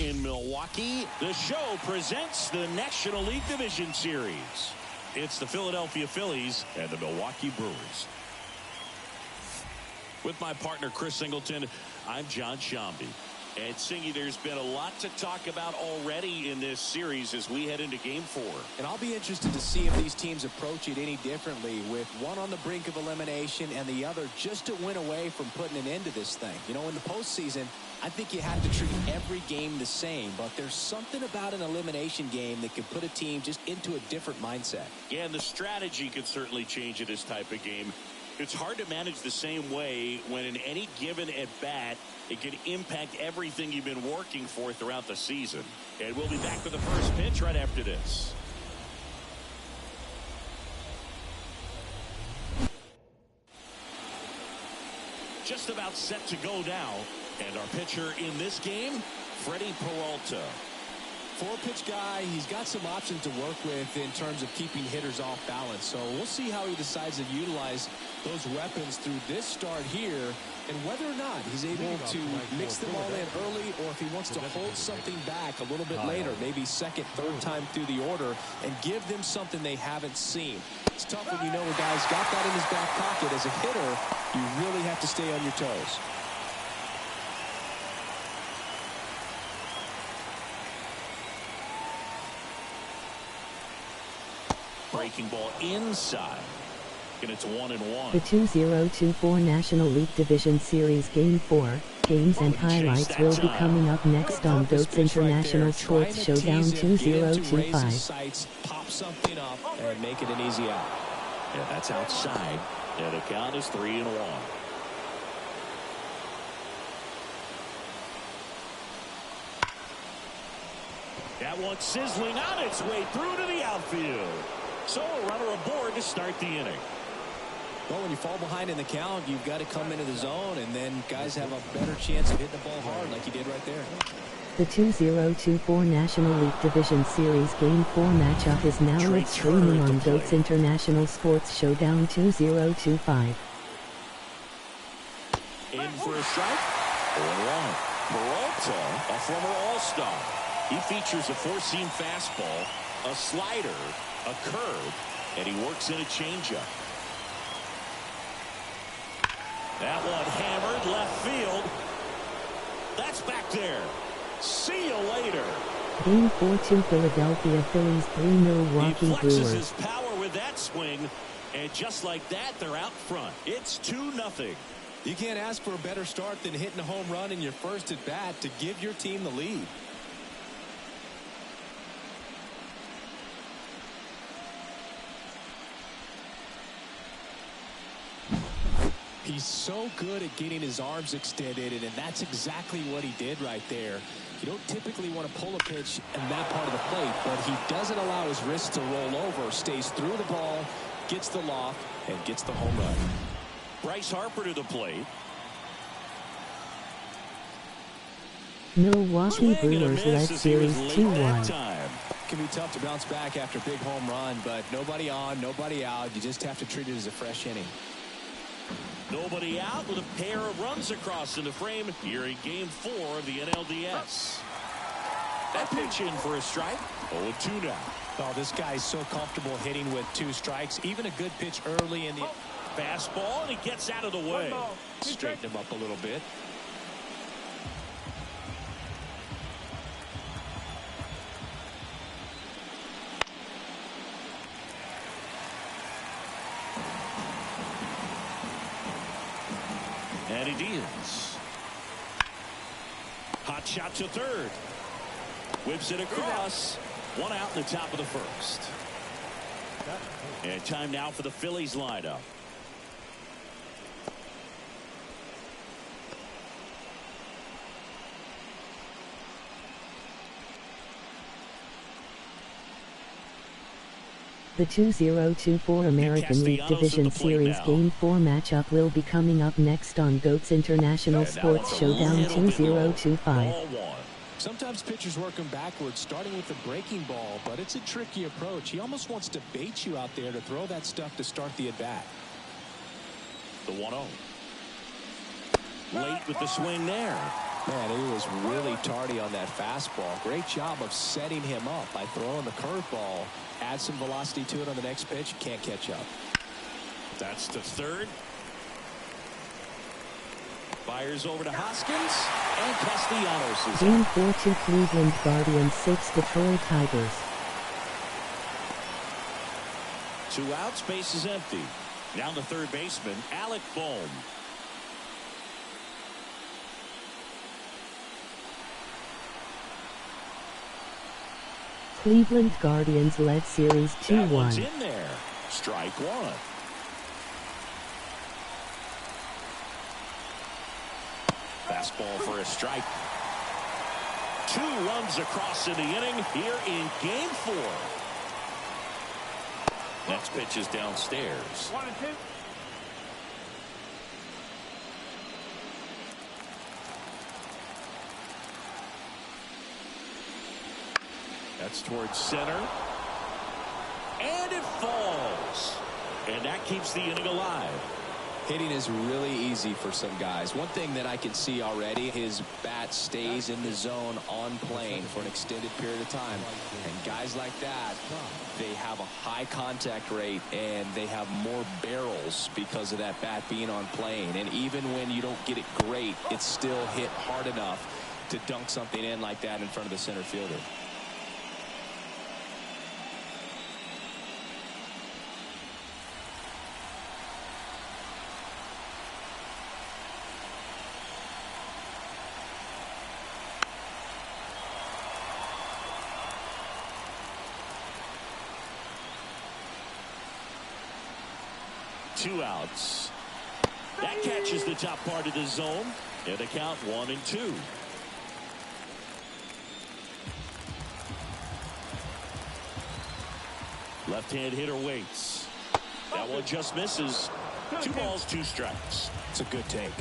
in Milwaukee, the show presents the National League Division Series. It's the Philadelphia Phillies and the Milwaukee Brewers. With my partner, Chris Singleton, I'm John Shambi. And Singy, there's been a lot to talk about already in this series as we head into Game 4. And I'll be interested to see if these teams approach it any differently, with one on the brink of elimination and the other just to win away from putting an end to this thing. You know, in the postseason, I think you have to treat every game the same, but there's something about an elimination game that can put a team just into a different mindset. Yeah, and the strategy could certainly change in this type of game. It's hard to manage the same way when in any given at-bat, it can impact everything you've been working for throughout the season. And we'll be back with the first pitch right after this. Just about set to go now. And our pitcher in this game, Freddie Peralta. Four-pitch guy, he's got some options to work with in terms of keeping hitters off balance. So we'll see how he decides to utilize those weapons through this start here, and whether or not he's able to mix them all in early, or if he wants to hold something back a little bit later, maybe second, third time through the order, and give them something they haven't seen. It's tough when you know a guy's got that in his back pocket. As a hitter, you really have to stay on your toes. Breaking ball inside. And it's 1-1. The 2024 National League Division Series Game 4 games and highlights will be coming up next on GOAT's International Sports Showdown 2025. Pop something up and make it an easy out. Yeah, that's outside. And the count is 3-1. That one sizzling on its way through to the outfield. So a runner aboard to start the inning. Well, when you fall behind in the count, you've got to come into the zone, and then guys have a better chance of hitting the ball hard like he did right there. The 2024 National League Division Series Game 4 matchup is now live streaming on GOAT's International Sports Showdown 2025. In for a strike. 0-1. Peralta, a former All-Star. He features a four-seam fastball, a slider, a curve, and he works in a changeup. That one hammered left field. That's back there. See you later. Game 4-2 Philadelphia Phillies 3 Milwaukee Brewers. He flexes his power with that swing, and just like that, they're out front. It's 2-0. You can't ask for a better start than hitting a home run in your first at bat to give your team the lead. He's so good at getting his arms extended, and that's exactly what he did right there. You don't typically want to pull a pitch in that part of the plate, but he doesn't allow his wrist to roll over, stays through the ball, gets the loft, and gets the home run. Bryce Harper to the plate. Milwaukee Brewers led series 2-1. Can be tough to bounce back after a big home run, but nobody on, nobody out. You just have to treat it as a fresh inning. Nobody out with a pair of runs across in the frame here in Game 4 of the NLDS. That pitch in for a strike. 0-2 now. Oh, this guy's so comfortable hitting with 2 strikes. Even a good pitch early in the fastball, and he gets out of the way. Straighten him up a little bit. And he deals. Hot shot to third. Whips it across. 1 out in the top of the first. And time now for the Phillies lineup. The 2024 American League Division Series Game 4 matchup will be coming up next on GOAT's International Sports Showdown 2025. Sometimes pitchers work him backwards, starting with the breaking ball, but it's a tricky approach. He almost wants to bait you out there to throw that stuff to start the at-bat. The 1-0. Late with the swing there. Man, he was really tardy on that fastball. Great job of setting him up by throwing the curveball. Add some velocity to it on the next pitch. Can't catch up. That's to third. Fires over to Hoskins. And Castellanos is Game out. 4 to Cleveland Guardians 6 Detroit Tigers. 2 outs, base is empty. Now the third baseman, Alec Bohm. Cleveland Guardians led series That one's 2-1. in there. Strike one. Fastball for a strike. 2 runs across in the inning here in game 4. Next pitch is downstairs. 1-2. That's towards center. And it falls. And that keeps the inning alive. Hitting is really easy for some guys. One thing that I can see already, his bat stays in the zone on plane for an extended period of time. And guys like that, they have a high contact rate and they have more barrels because of that bat being on plane. And even when you don't get it great, it's still hit hard enough to dunk something in like that in front of the center fielder. Two outs. That catches the top part of the zone. And a count 1-2. Left-hand hitter waits. That one just misses. 2 balls, 2 strikes. It's a good take.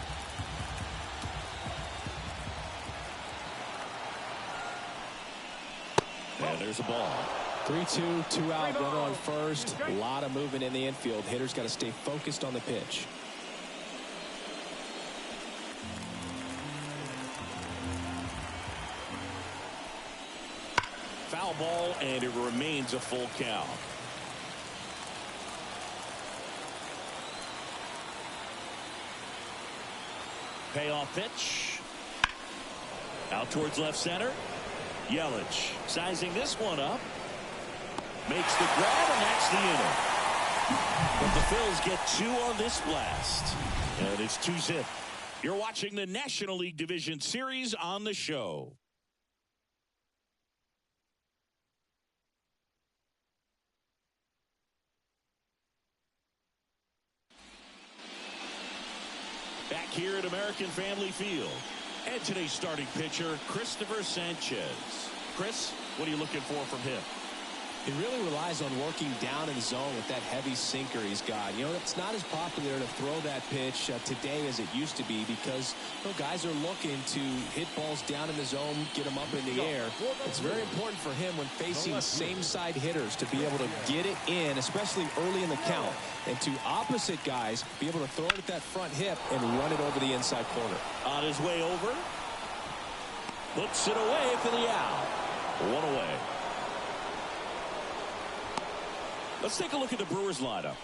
And there's a ball. 3-2, 2 out, runner on first. A lot of movement in the infield. Hitter's got to stay focused on the pitch. Foul ball, and it remains a full count. Payoff pitch. Out towards left center. Yelich sizing this one up. Makes the grab, and that's the inning. But the Phillies get 2 on this blast. And it's 2-zip. You're watching the National League Division Series on the show. Back here at American Family Field. And today's starting pitcher, Christopher Sanchez. Chris, what are you looking for from him? He really relies on working down in the zone with that heavy sinker he's got. You know, it's not as popular to throw that pitch today as it used to be because guys are looking to hit balls down in the zone, get them up in the air. It's very important for him when facing same-side hitters to be able to get it in, especially early in the count, and to opposite guys be able to throw it at that front hip and run it over the inside corner. On his way over. Puts it away for the out. 1 away. Let's take a look at the Brewers lineup.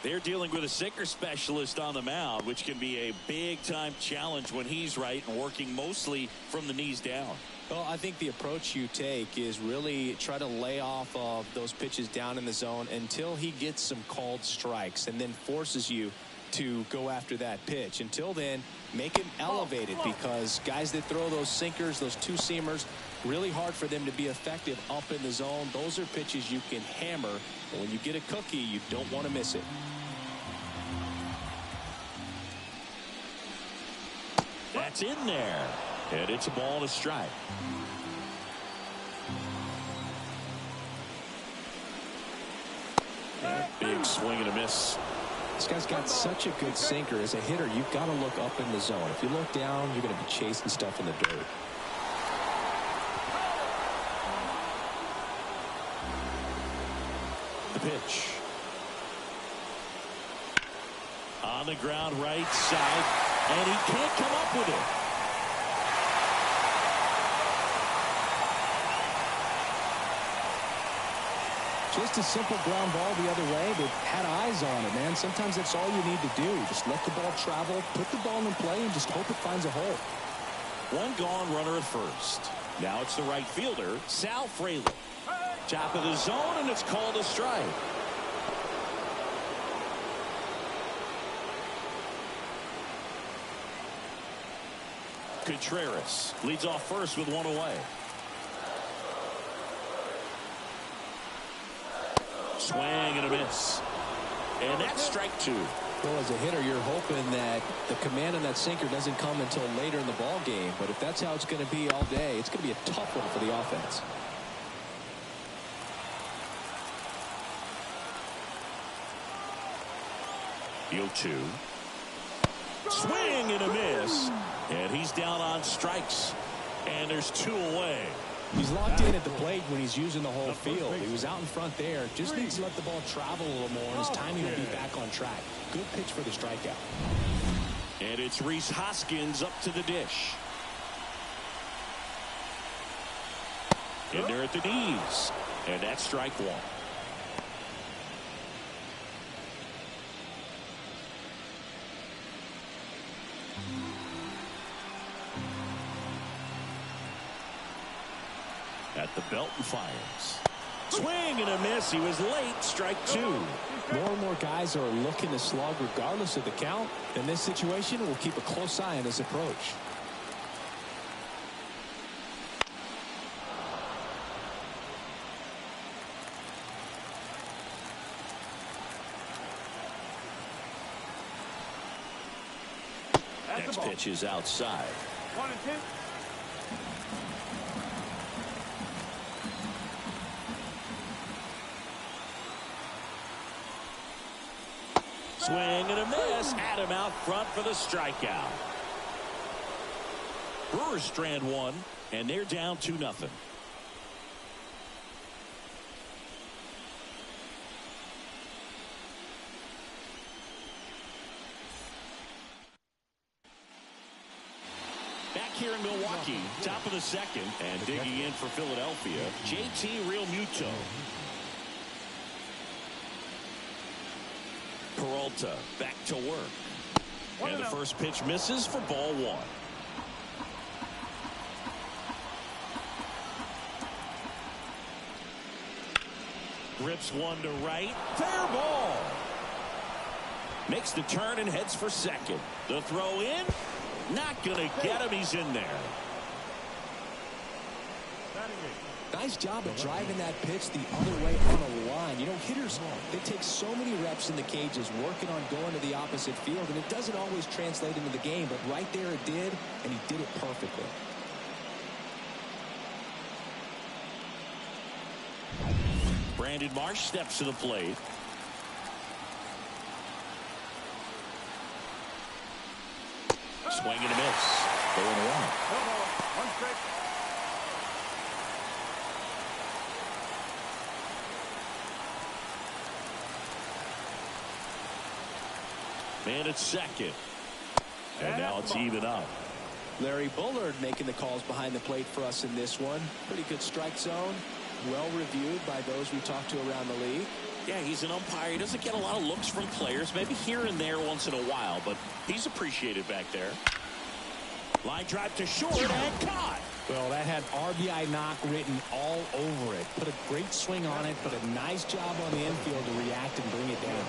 They're dealing with a sinker specialist on the mound, which can be a big-time challenge when he's right and working mostly from the knees down. Well, I think the approach you take is really try to lay off of those pitches down in the zone until he gets some called strikes and then forces you to go after that pitch. Until then, make him elevated because guys that throw those sinkers, those two-seamers, really hard for them to be effective up in the zone. Those are pitches you can hammer. And when you get a cookie, you don't want to miss it. That's in there. And it's a ball to strike. Big swing and a miss. This guy's got such a good sinker. As a hitter, you've got to look up in the zone. If you look down, you're going to be chasing stuff in the dirt. The pitch. On the ground right side, and he can't come up with it. Just a simple ground ball the other way, but had eyes on it, man. Sometimes that's all you need to do. Just let the ball travel, put the ball in play, and just hope it finds a hole. One gone, runner at first. Now it's the right fielder, Sal Fraley. Top of the zone, and it's called a strike. Contreras leads off first with one away. Swing and a miss. And that's strike two. Well, as a hitter, you're hoping that the command on that sinker doesn't come until later in the ball game. But if that's how it's going to be all day, it's going to be a tough one for the offense. The 0-2. Swing and a miss. And he's down on strikes. And there's two away. He's locked in at the plate when he's using the whole field. He was out in front there. Just needs to let the ball travel a little more, and his timing will be back on track. Good pitch for the strikeout. And it's Rhys Hoskins up to the dish. And they're at the knees. And that's strike one. At the belt and fires. Swing and a miss. He was late. Strike two. More and more guys are looking to slug regardless of the count. In this situation, we'll keep a close eye on his approach. Next pitch is outside. 1-2. Swing and a miss. Adam out front for the strikeout. Brewers strand one, and they're down 2-0. Back here in Milwaukee, top of the second, and digging in for Philadelphia, JT Realmuto. Peralta back to work. And the first pitch misses for ball one. Rips one to right. Fair ball. Makes the turn and heads for second. The throw in. Not going to get him. He's in there. Nice job of driving that pitch the other way on a line. You know, hitters, they take so many reps in the cages working on going to the opposite field, and it doesn't always translate into the game, but right there it did, and he did it perfectly. Brandon Marsh steps to the plate. Swing and a miss. 0-1. Man at second. And now it's even up. Larry Bullard making the calls behind the plate for us in this one. Pretty good strike zone. Well reviewed by those we talked to around the league. Yeah, he's an umpire. He doesn't get a lot of looks from players, maybe here and there once in a while, but he's appreciated back there. Line drive to short and caught. Well, that had RBI knock written all over it. Put a great swing on it, but a nice job on the infield to react and bring it down.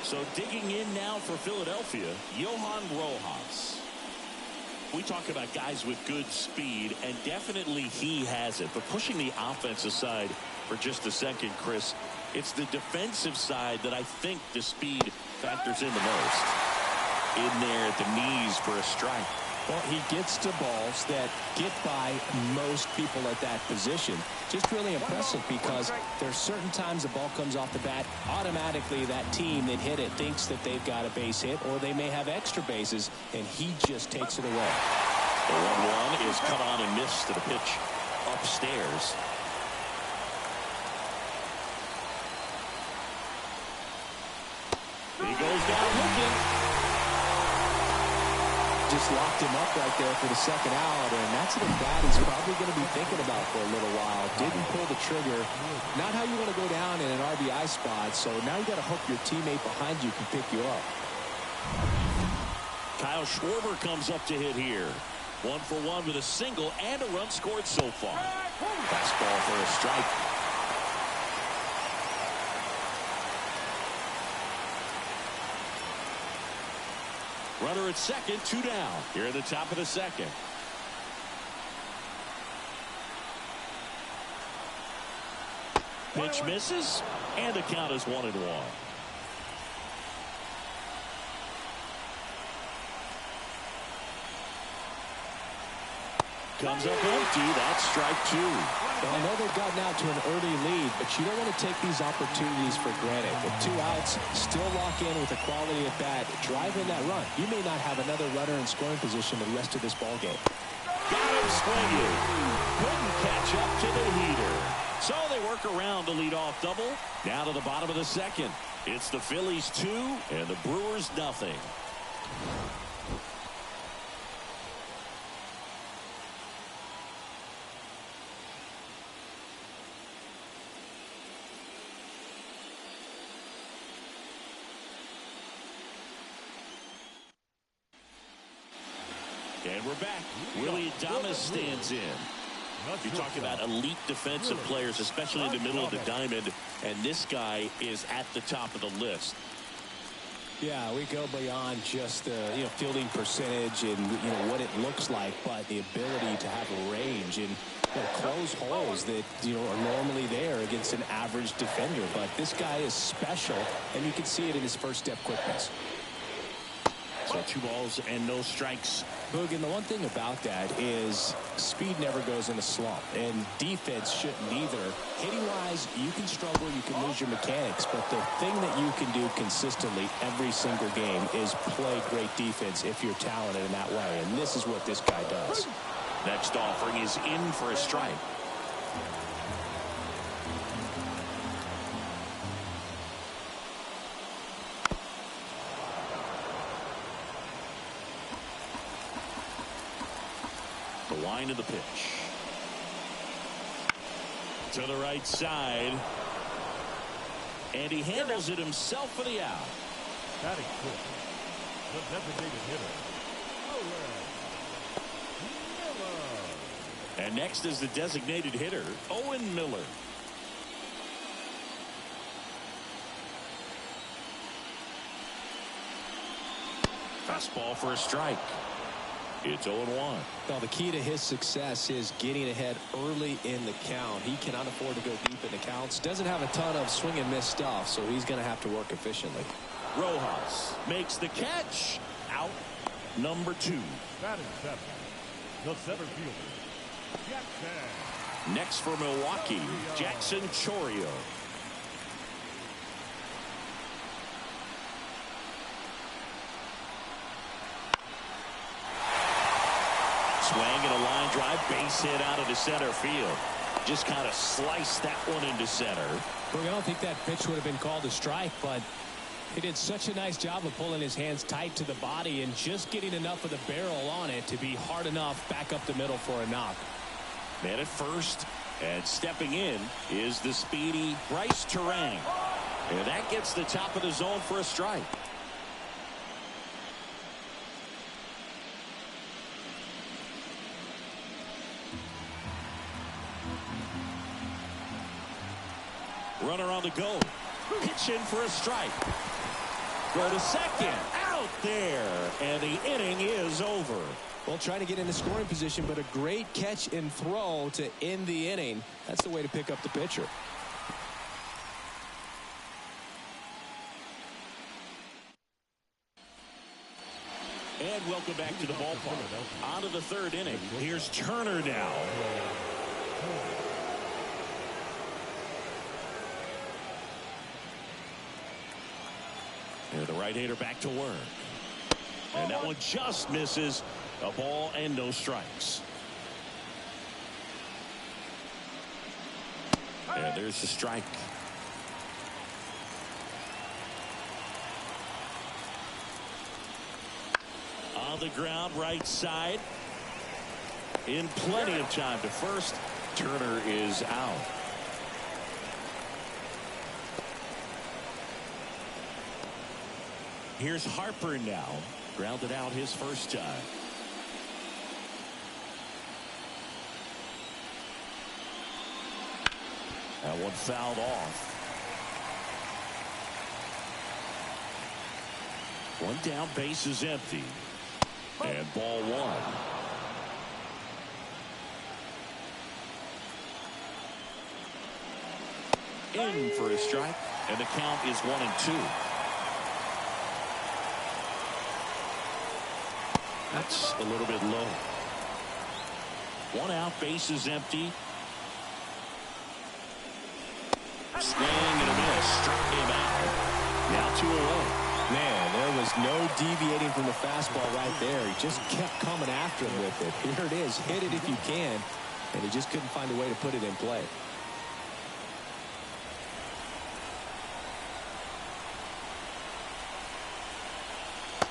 So digging in now for Philadelphia, Johan Rojas. We talk about guys with good speed, and definitely he has it. But pushing the offense aside for just a second, Chris, it's the defensive side that I think the speed factors in the most. In there at the knees for a strike. Well, he gets to balls that get by most people at that position. Just really impressive because there's certain times the ball comes off the bat, automatically that team that hit it thinks that they've got a base hit or they may have extra bases, and he just takes it away. The 1-1 is cut on and missed to the pitch upstairs. He goes down looking. just locked him up right there for the second out, and that's an at-bat he's probably going to be thinking about for a little while. Didn't pull the trigger. Not how you want to go down in an RBI spot, so now you got to hope your teammate behind you can pick you up. Kyle Schwarber comes up to hit here. 1 for 1 with a single and a run scored so far. Fastball for a strike. Runner at second, 2 down. Here at the top of the second. Pitch misses, and the count is 1-1. Comes up empty. That's strike 2. Well, I know they've gotten out to an early lead, but you don't want to take these opportunities for granted. With 2 outs, still lock in with a quality at bat, drive in that run. You may not have another runner in scoring position the rest of this ball game. Got him swinging. Couldn't catch up to the heater. So they work around the leadoff double. Now to the bottom of the second. It's the Phillies 2 and the Brewers nothing. And we're back. Willie Adames stands in. You talk about elite defensive players, especially in the middle of the diamond, and this guy is at the top of the list. Yeah, we go beyond just the fielding percentage and what it looks like, but the ability to have a range and close holes that are normally there against an average defender. But this guy is special, and you can see it in his first step quickness. So 2 balls and no strikes. Boog, and the one thing about that is speed never goes in a slump, and defense shouldn't either. Hitting-wise, you can struggle, you can lose your mechanics, but the thing that you can do consistently every single game is play great defense if you're talented in that way, and this is what this guy does. Next offering is in for a strike. The line of the pitch. To the right side. And he handles it himself for the out. Batting fifth, the designated hitter, Miller. And next is the designated hitter, Owen Miller. Fastball for a strike. It's 0-1. Well, the key to his success is getting ahead early in the count. He cannot afford to go deep in the counts. Doesn't have a ton of swing and miss stuff, so he's going to have to work efficiently. Rojas makes the catch. Out number 2. Batting seventh, the center fielder, Jackson. Next for Milwaukee, Jackson Chourio. Swing and a line drive, base hit out of the center field. Just kind of sliced that one into center. Well, I don't think that pitch would have been called a strike, but he did such a nice job of pulling his hands tight to the body and just getting enough of the barrel on it to be hard enough back up the middle for a knock. Man at first, and stepping in is the speedy Bryce Terang. And that gets the top of the zone for a strike. Runner on the go. Pitch in for a strike. Go to second. Out there. And the inning is over. Well, trying to get into scoring position, but a great catch and throw to end the inning. That's the way to pick up the pitcher. And welcome back to the ballpark. On to the third inning. Here's Turner now. And the right-hander back to work. And that one just misses. A ball and no strikes. And there's the strike. On the ground, right side. In plenty of time to first. Turner is out. Here's Harper now. Grounded out his first time. That one fouled off. One down, base is empty. And ball one. In for a strike. And the count is 1-2. That's a little bit low. One out, base is empty. Swing and a miss. Struck him out. Now 2 away. Man, there was no deviating from the fastball right there. He just kept coming after him with it. Here it is. Hit it if you can. And he just couldn't find a way to put it in play.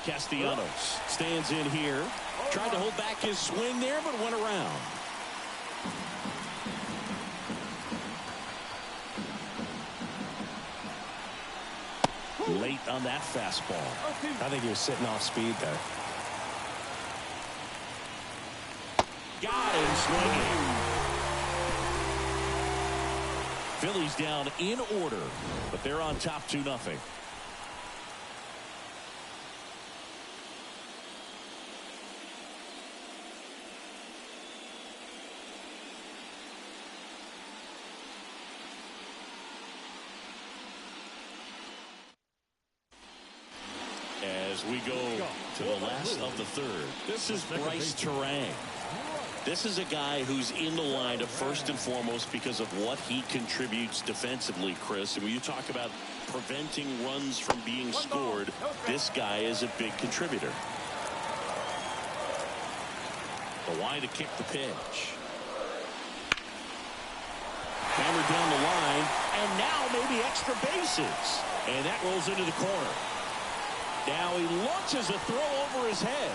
Castellanos stands in here. Tried to hold back his swing there, but went around. Late on that fastball. I think he was sitting off speed there. Got him swinging. Phillies down in order, but they're on top 2-0. As we go to the last of the third. This is Bryce Terang. This is a guy who's in the lineup first and foremost because of what he contributes defensively, Chris. And when you talk about preventing runs from being scored, this guy is a big contributor. The line to kick the pitch. Hammered down the line, and now maybe extra bases. And that rolls into the corner. Now he launches a throw over his head.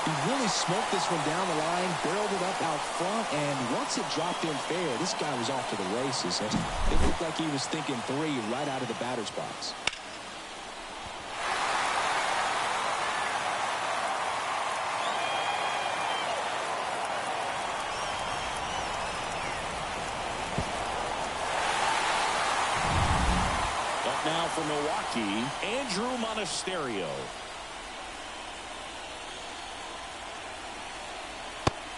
He really smoked this one down the line, barreled it up out front, and once it dropped in fair, this guy was off to the races. It looked like he was thinking 3 right out of the batter's box. Now for Milwaukee, Andrew Monasterio.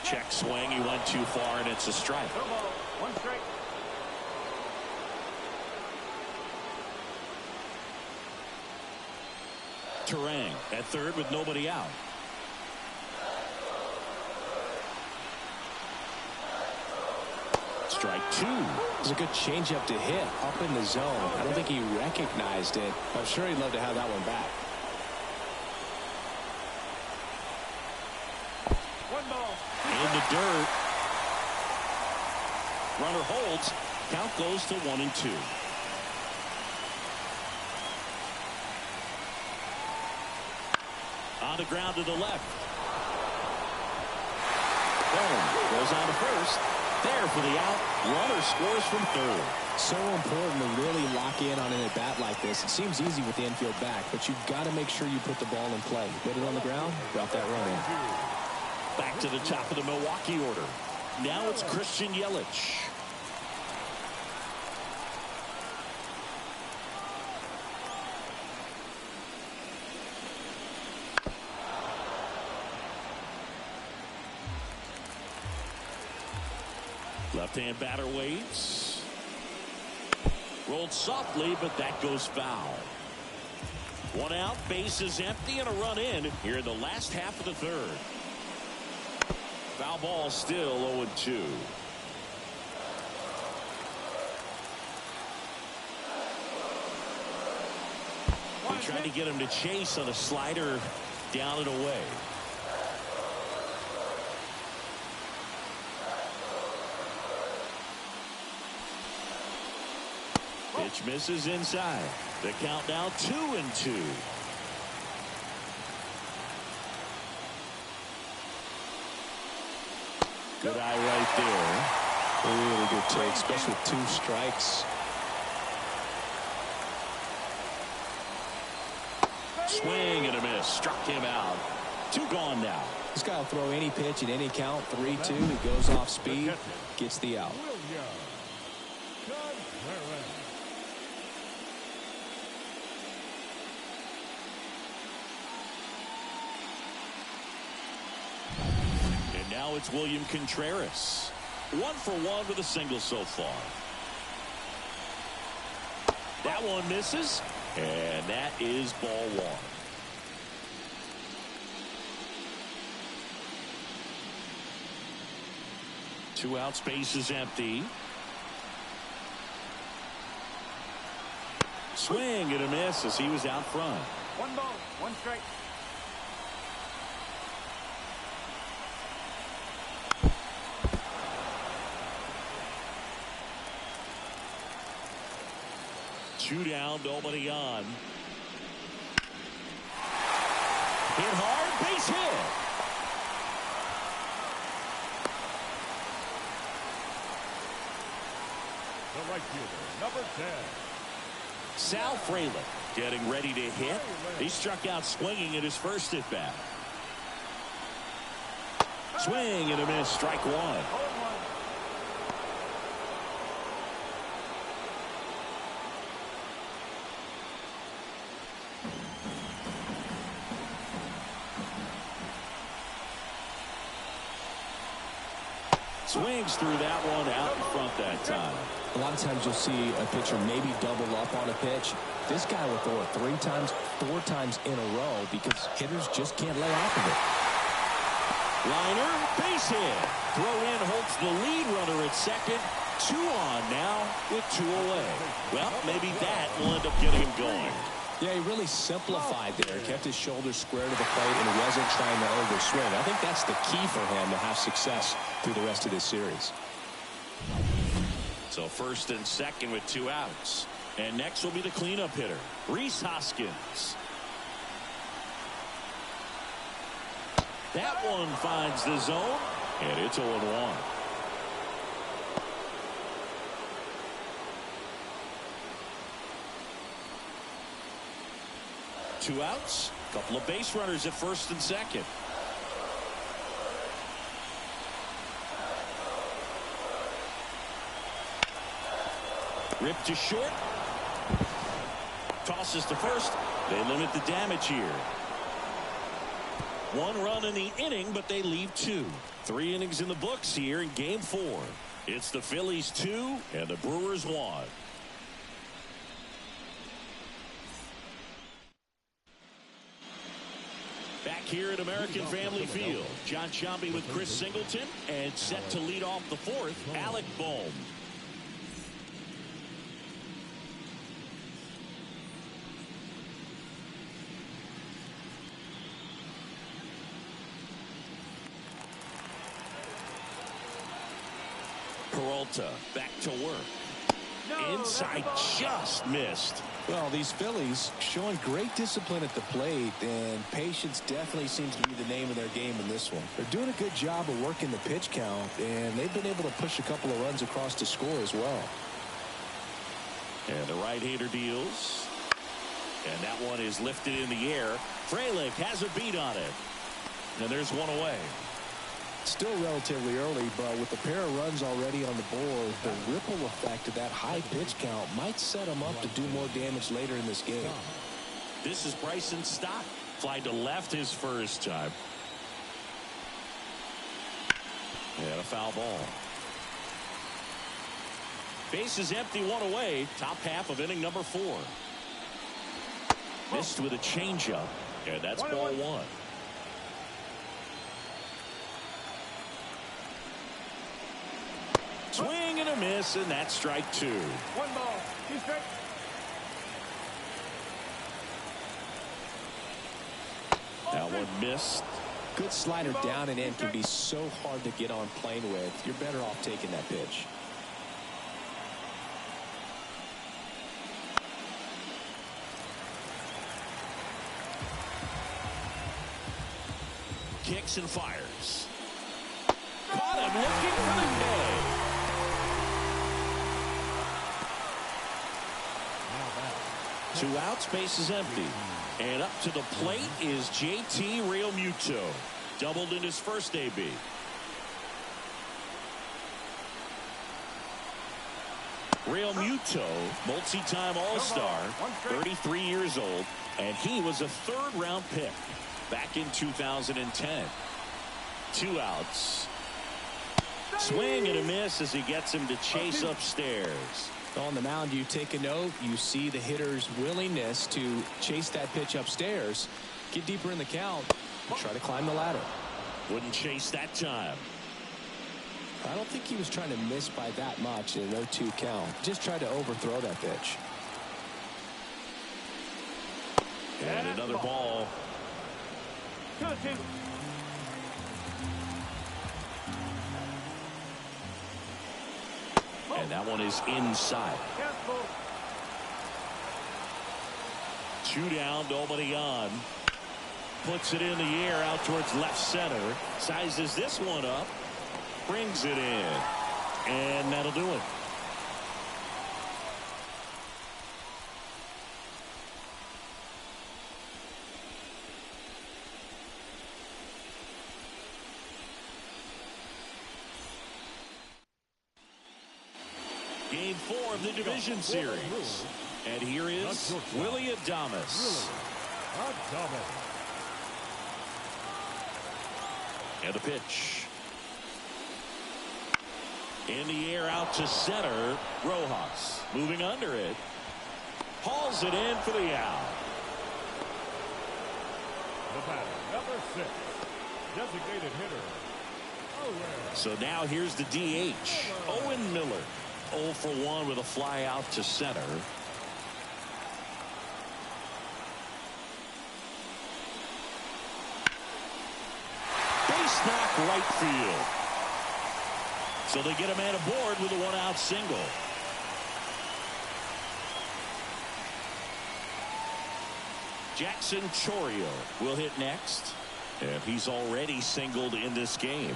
Check swing. He went too far, and it's a strike. 1 strike. Terang at third with nobody out. Strike 2. It was a good changeup to hit up in the zone. I don't think he recognized it. I'm sure he'd love to have that one back. 1 ball. In the dirt. Runner holds. Count goes to 1-2. On the ground to the left. Boom. Goes on to first. There for the out. Runner scores from third. So important to really lock in on an at-bat like this. It seems easy with the infield back, but you've got to make sure you put the ball in play. Put it on the ground, brought that run in. Back to the top of the Milwaukee order. Now it's Christian Yelich. Left-hand batter waits. Rolled softly, but that goes foul. 1 out, base is empty, and a run in here in the last half of the third. Foul ball still 0-2. They tried to get him to chase on a slider down and away. Pitch misses inside. The count now 2-2. Good eye right there. Really good take, especially with 2 strikes. Swing and a miss. Struck him out. 2 gone now. This guy will throw any pitch at any count. 3-2. He goes off speed. Gets the out. And now it's William Contreras. 1 for 1 with a single so far. That one misses. And that is ball 1. Two out, space is empty. Swing and a miss as he was out front. 1 ball, 1 strike. Two down, nobody on. Hit hard, base hit. The right fielder, number 10. Sal Frelick getting ready to hit. He struck out swinging at his first at bat. Swing and a miss, strike 1. Swings through that one out in front that time. A lot of times you'll see a pitcher maybe double up on a pitch. This guy will throw it 3 times, 4 times in a row because hitters just can't lay off of it. Liner, base hit. Throw in holds the lead runner at second. 2 on now with 2 away. Well, maybe that will end up getting him going. Yeah, he really simplified there. Kept his shoulders square to the plate and wasn't trying to overswing. I think that's the key for him to have success through the rest of this series. So first and second with 2 outs. And next will be the cleanup hitter, Rhys Hoskins. That one finds the zone, and it's 0-1. Two outs, a couple of base runners at first and second. Ripped to short. Tosses to first. They limit the damage here. 1 run in the inning, but they leave 2. 3 innings in the books here in game 4. It's the Phillies 2 and the Brewers 1. Back here at American Family Field, John Sciambi with Chris Singleton, and set to lead off the 4th, Alec Bohm. Peralta back to work. Inside, just missed. Well, these Phillies showing great discipline at the plate, and patience definitely seems to be the name of their game in this one. They're doing a good job of working the pitch count, and they've been able to push a couple of runs across to score as well. And the right-hander deals. And that one is lifted in the air. Frelick has a beat on it. And there's 1 away. Still relatively early, but with a pair of runs already on the board, the ripple effect of that high pitch count might set him up to do more damage later in this game. This is Bryson Stott. Fly to left his first time. And a foul ball. Base is empty, 1 away. Top half of inning number 4. Missed with a changeup, and that's ball 1. Swing and a miss, and that's strike 2. 1 ball, 2 strikes. That one missed. Good slider down and in can be so hard to get on plane with. You're better off taking that pitch. kicks and fires. Caught him looking for the K. 2 outs, base is empty. And up to the plate is JT MILWAUKEE. Doubled in his first AB. MILWAUKEE, multi-time All-Star, 33 years old, and he was a third-round pick back in 2010. 2 outs. Swing and a miss as he gets him to chase upstairs. On the mound, you take a note. You see the hitter's willingness to chase that pitch upstairs, get deeper in the count, and try to climb the ladder. Wouldn't chase that time. I don't think he was trying to miss by that much in an 0-2 count. Just tried to overthrow that pitch. And another ball. And that one is inside. 2 down, nobody on. Puts it in the air out towards left center. Sizes this one up. Brings it in. And that'll do it. Game 4 of the division series. And here is Willie Adames. And the pitch. In the air out to center. Rojas moving under it. Hauls it in for the out. The batter, number 6, designated hitter. So now here's the DH. Owen Miller. 0 for 1 with a fly out to center. Base knock right field. So they get a man aboard with a 1-out single. Jackson Chourio will hit next. And he's already singled in this game.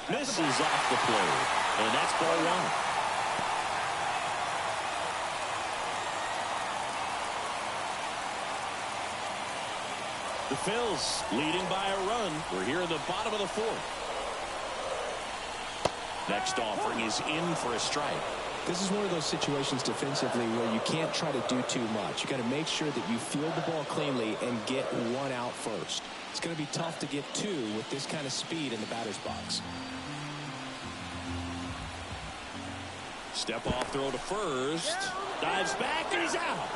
Misses off the plate. And that's ball 1. The Phillies leading by a run. We're here in the bottom of the 4th. Next offering is in for a strike. This is one of those situations defensively where you can't try to do too much. You got to make sure that you field the ball cleanly and get 1 out first. It's going to be tough to get 2 with this kind of speed in the batter's box. Step off throw to first. Dives back and he's out.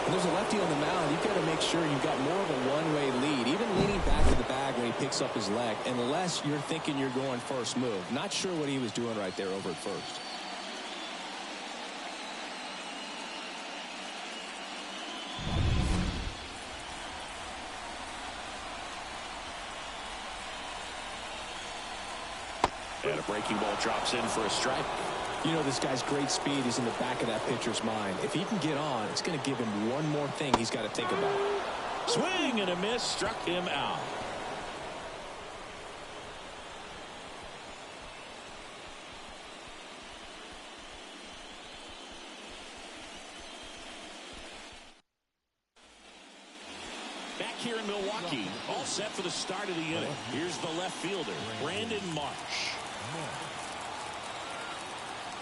When there's a lefty on the mound, you've got to make sure you've got more of a one-way lead, even leaning back to the bag when he picks up his leg, unless you're thinking you're going first move. Not sure what he was doing right there over at first. And a breaking ball drops in for a strike. You know, this guy's great speed is in the back of that pitcher's mind. If he can get on, it's going to give him one more thing he's got to think about. Swing and a miss, struck him out. Back here in Milwaukee, all set for the start of the inning. Here's the left fielder, Brandon Marsh.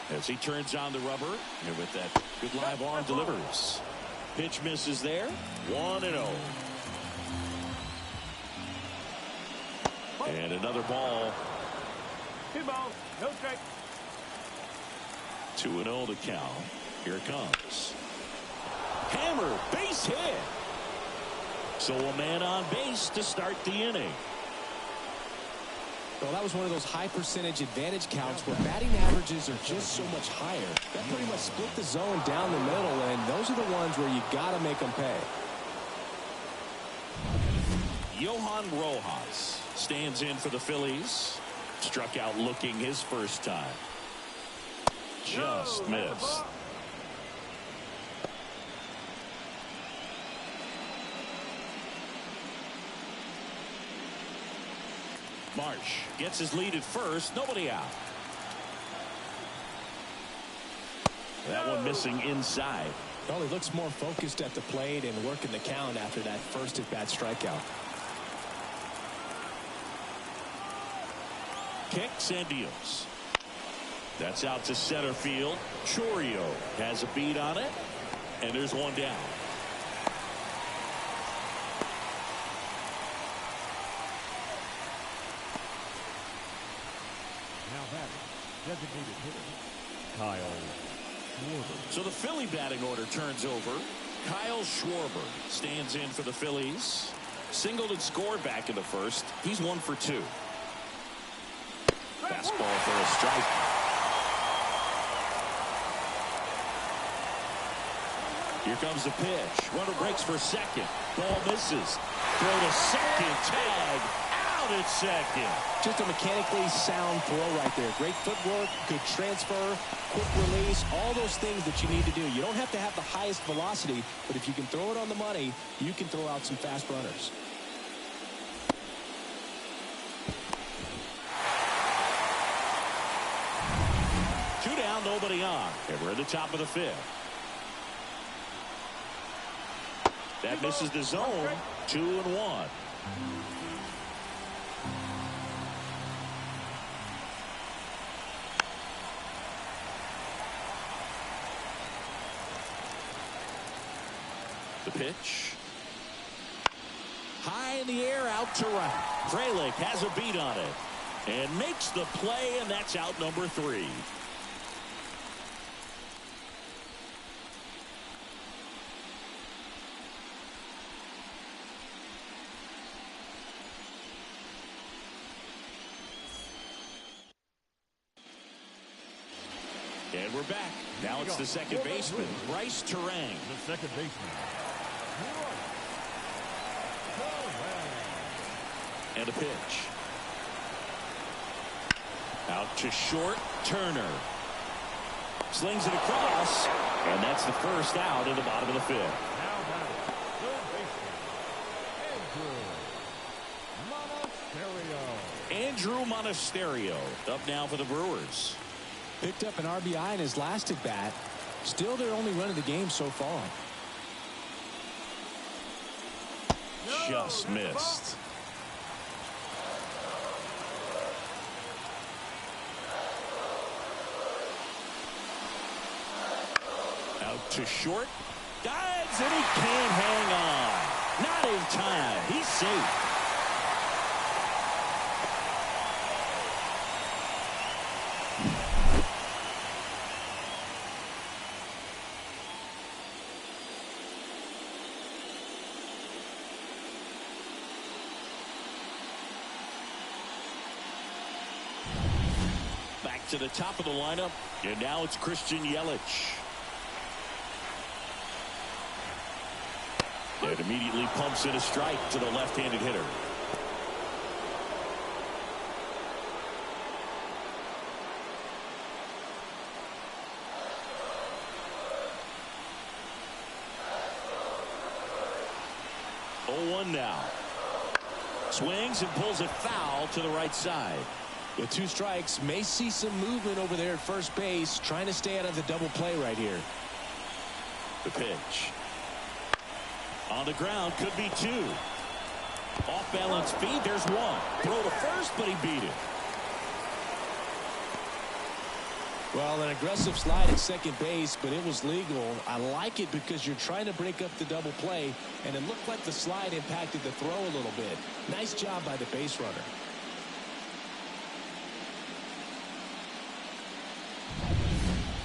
As he turns on the rubber, and with that good live arm delivers. Pitch misses there. 1-0. And another ball. 2 balls, no strike. 2-0 the count. Here it comes. Hammer, base hit. So a man on base to start the inning. Well, that was one of those high percentage advantage counts where batting averages are just so much higher. That pretty much split the zone down the middle, and those are the ones where you got to make them pay. Johan Rojas stands in for the Phillies. Struck out looking his first time. Just missed. Marsh gets his lead at first. Nobody out. That one missing inside. Well, he looks more focused at the plate and working the count after that first at-bat strikeout. Kicks and deals. That's out to center field. Chourio has a beat on it. And there's one down. Now batting, designated hitter, Kyle Schwarber. So the Philly batting order turns over. Kyle Schwarber stands in for the Phillies. Singled and scored back in the first. He's 1 for 2. Fastball for a strike. Here comes the pitch. Runner breaks for second. Ball misses. Throw to second. Tag. Out at second. Just a mechanically sound throw right there. Great footwork, good transfer, quick release, all those things that you need to do. You don't have to have the highest velocity, but if you can throw it on the money, you can throw out some fast runners. Two down, nobody on. And we're at the top of the 5th. That misses the zone. 2-1. The pitch. High in the air, out to right. Frelick has a beat on it and makes the play, and that's out number 3. And we're back. Now it's the second baseman, Bryce Terang. The second baseman. And a pitch. Out to short, Turner. Slings it across, and that's the first out in the bottom of the 5th. Now batting, third baseman, Andrew Monasterio up now for the Brewers. Picked up an RBI in his last at-bat. Still their only run of the game so far. Just missed. Out to short. Dives, and he can't hang on. Not in time. He's safe. Back to the top of the lineup, and now it's Christian Yelich. And immediately pumps in a strike to the left-handed hitter. Oh, 1 now. Swings and pulls it foul to the right side. With 2 strikes, may see some movement over there at first base, trying to stay out of the double play right here. The pitch. On the ground, could be 2. Off balance feed, there's 1. Throw to first, but he beat it. Well, an aggressive slide at second base, but it was legal. I like it because you're trying to break up the double play, and it looked like the slide impacted the throw a little bit. Nice job by the base runner.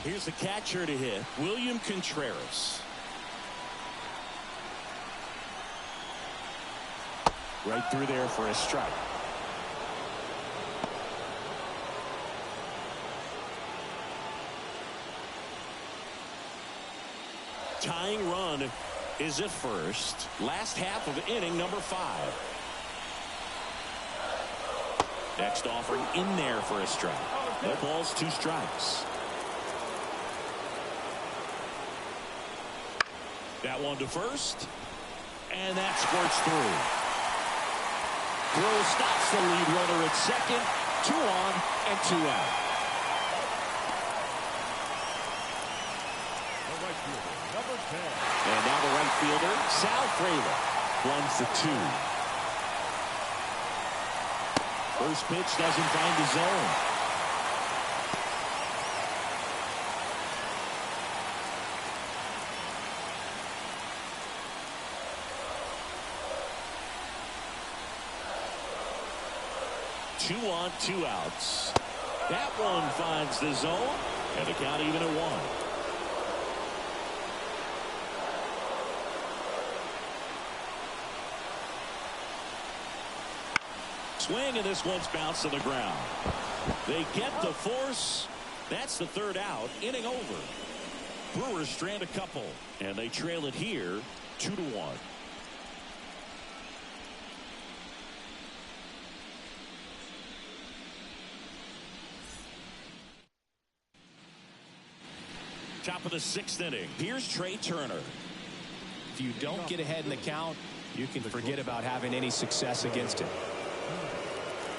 Here's the catcher to hit, William Contreras. Right through there for a strike. Tying run is at first. Last half of inning number 5. Next offering in there for a strike. No balls, 2 strikes. That one to first, and that squirts through. throw stops the lead runner at second. 2 on and 2 out. The right fielder, number 10. And now the right fielder, Sal Frelick, runs the 2. First pitch doesn't find the zone. Two on, 2 outs. That one finds the zone, and the count even at 1. Swing, and this one's bounced to the ground. They get the force. That's the 3rd out. Inning over. Brewers strand a couple, and they trail it here 2-1. Top of the 6th inning. Here's Trey Turner. If you don't get ahead in the count, you can forget about having any success against it.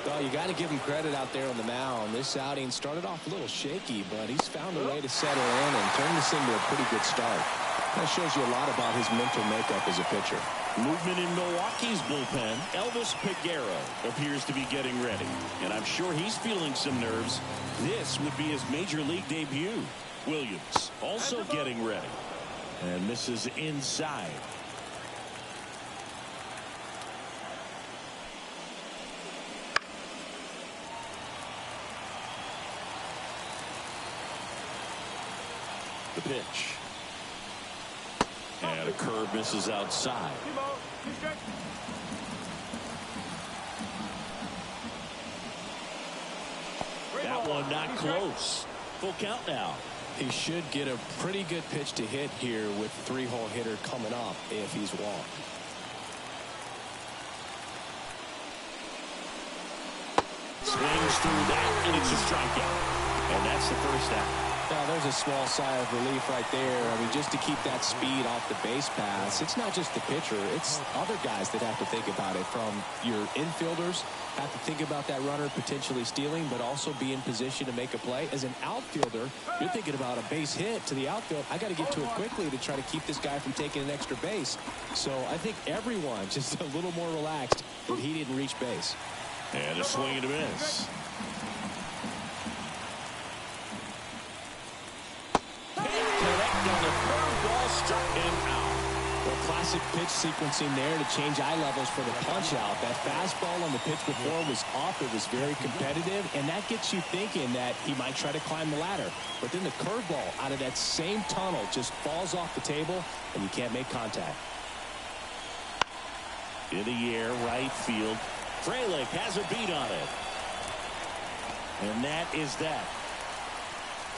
Well, you got to give him credit out there on the mound. This outing started off a little shaky, but he's found a way to settle in and turn this into a pretty good start. That shows you a lot about his mental makeup as a pitcher. Movement in Milwaukee's bullpen. Elvis Peguero appears to be getting ready, and I'm sure he's feeling some nerves. This would be his major league debut. Williams also getting ready, and this is inside. The pitch, and a curve misses outside. That one not close. Full count now. He should get a pretty good pitch to hit here with 3-hole hitter coming up if he's walked. Swings through that, and it's a strikeout. And that's the 1st out. Now, there's a small sigh of relief right there. I mean, just to keep that speed off the base pass, it's not just the pitcher. It's other guys that have to think about it. From your infielders, have to think about that runner potentially stealing, but also be in position to make a play. As an outfielder, you're thinking about a base hit to the outfield. I got to get to it quickly to try to keep this guy from taking an extra base. So I think everyone just a little more relaxed that he didn't reach base. And a swing and a miss. Struck him out. Well, classic pitch sequencing there to change eye levels for the punch out. That fastball on the pitch before was off. It was very competitive, and that gets you thinking that he might try to climb the ladder. But then the curveball out of that same tunnel just falls off the table, and you can't make contact. In the air, right field. Frelick has a beat on it. And that is that.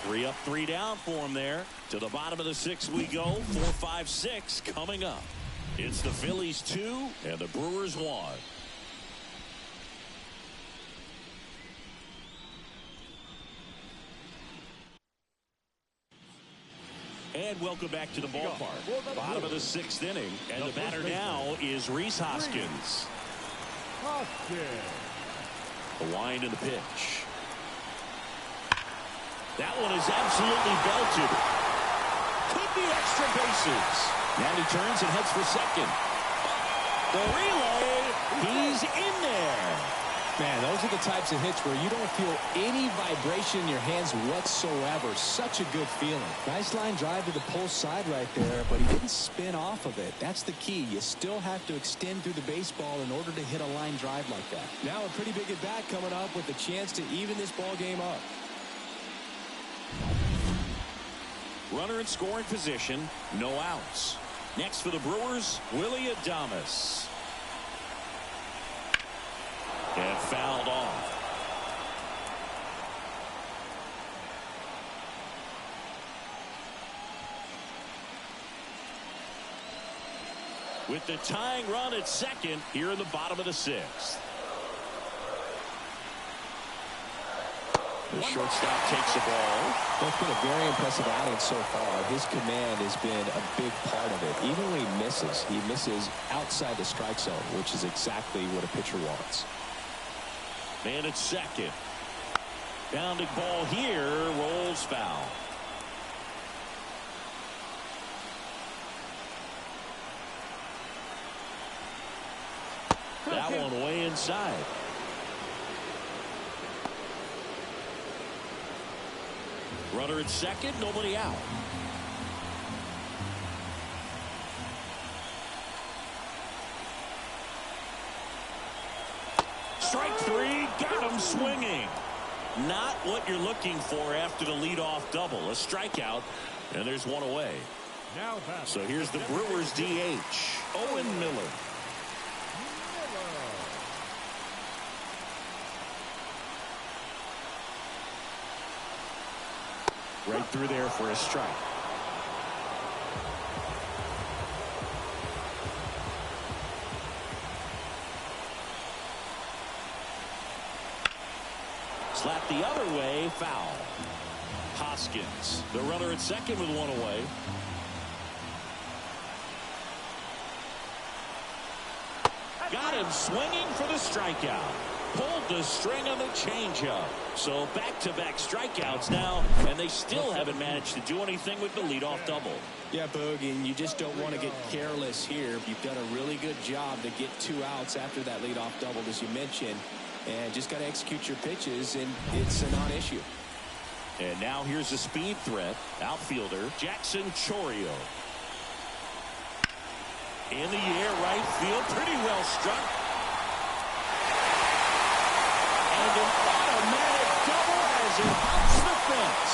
3 up, 3 down for him there. To the bottom of the 6th we go. 4, 5, 6 coming up. It's the Phillies 2 and the Brewers 1. And welcome back to the ballpark. Bottom of the 6th inning. And the batter now is Rhys Hoskins. The wind and the pitch. That one is absolutely belted. Could be extra bases. Now he turns and heads for second. The relay. He's in there. Man, those are the types of hits where you don't feel any vibration in your hands whatsoever. Such a good feeling. Nice line drive to the pull side right there, but he didn't spin off of it. That's the key. You still have to extend through the baseball in order to hit a line drive like that. Now a pretty big at bat coming up with a chance to even this ball game up. Runner in scoring position, no outs. Next for the Brewers, Willie Adames. And fouled off. With the tying run at second here in the bottom of the 6th. The shortstop takes the ball. Well, it's been a very impressive outing so far. His command has been a big part of it. Even when he misses outside the strike zone, which is exactly what a pitcher wants. Man at second. Bounding ball here, rolls foul. That one way inside. Runner at second, nobody out. Strike three, got him swinging. Not what you're looking for after the leadoff double. A strikeout, and there's one away. Now so here's the Brewers DH, Owen Miller. Right through there for a strike. Slap the other way, foul. Hoskins, the runner at second with one away. Got him swinging for the strikeout. Pulled the string on the changeup. So back-to-back strikeouts now, and they still haven't managed to do anything with the leadoff double. Yeah, Boog, and you just don't want to get careless here. You've done a really good job to get 2 outs after that leadoff double, as you mentioned, and just got to execute your pitches, and it's a non-issue. And now here's a speed threat. Outfielder Jackson Chourio. In the air, right field, pretty well struck. And an automatic double as it hops the fence.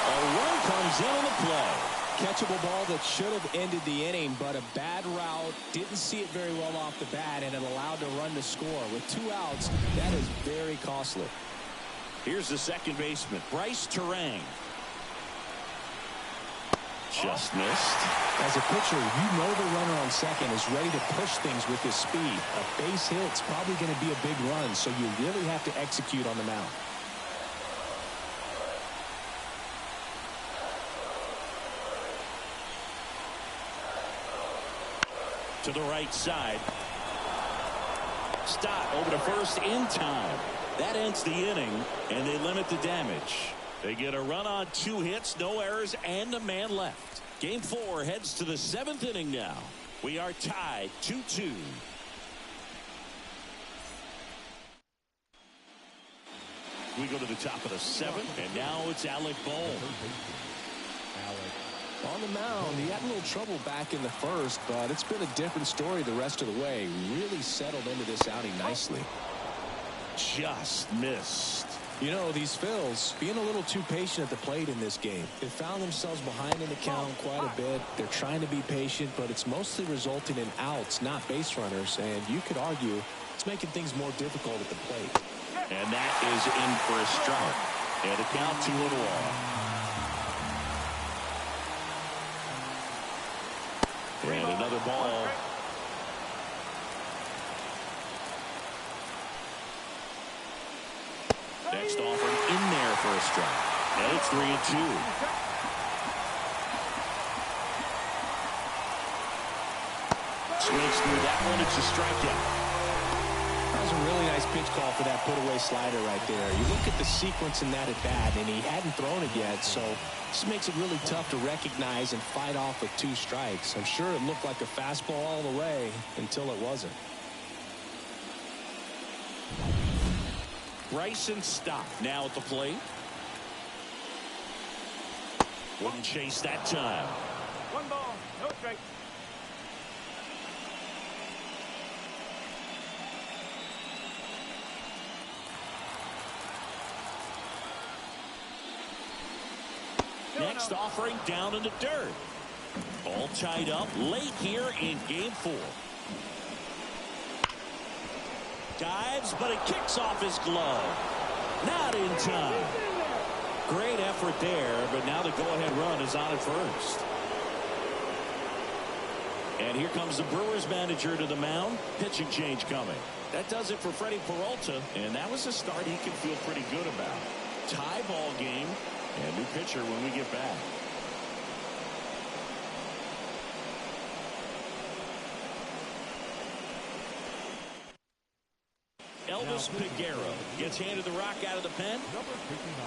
A run comes in on the play. Catchable ball that should have ended the inning, but a bad route. Didn't see it very well off the bat, and it allowed the run to score. With 2 outs, that is very costly. Here's the second baseman, Bryce Terang. Just missed. As a pitcher, you know the runner on second is ready to push things with his speed. A base hit's probably going to be a big run, so you really have to execute on the mound. To the right side. Stott over to first in time. That ends the inning, and they limit the damage. They get a run on 2 hits, no errors, and a man left. Game 4 heads to the 7th inning now. We are tied 2-2. We go to the top of the 7th, and now it's Alec Bohm. On the mound, he had a little trouble back in the first, but it's been a different story the rest of the way. Really settled into this outing nicely. Just missed. You know, these Phils being a little too patient at the plate in this game. They found themselves behind in the count quite a bit. They're trying to be patient, but it's mostly resulting in outs, not base runners. And you could argue it's making things more difficult at the plate. And that is in for a strike. And a count 2-1. And another ball. Next offering in there for a strike. And it's 3-2. Swings through that one. It's a strikeout. That was a really nice pitch call for that put-away slider right there. You look at the sequence in that at-bat, and he hadn't thrown it yet, so this makes it really tough to recognize and fight off with 2 strikes. I'm sure it looked like a fastball all the way until it wasn't. Bryson Stott now at the plate. Wouldn't chase that time. 1 ball, no strike. Next offering down in the dirt. All tied up late here in game 4. Dives, but it kicks off his glove. Not in time. Great effort there, but now the go-ahead run is on at first. And here comes the Brewers manager to the mound. Pitching change coming. That does it for Freddie Peralta, and that was a start he can feel pretty good about. Tie ball game. And new pitcher when we get back. Elvis Peguero gets handed the rock out of the pen. Number 59,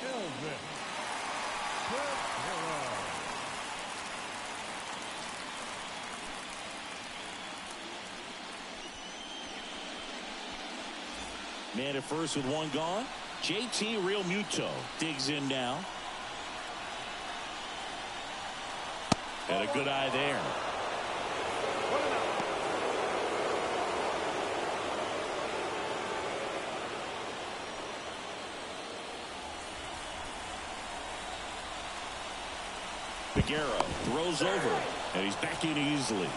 Elvis Peguero. Man at first with one gone. JT Realmuto digs in now. And a good eye there. Peguero throws over, and he's back in easily.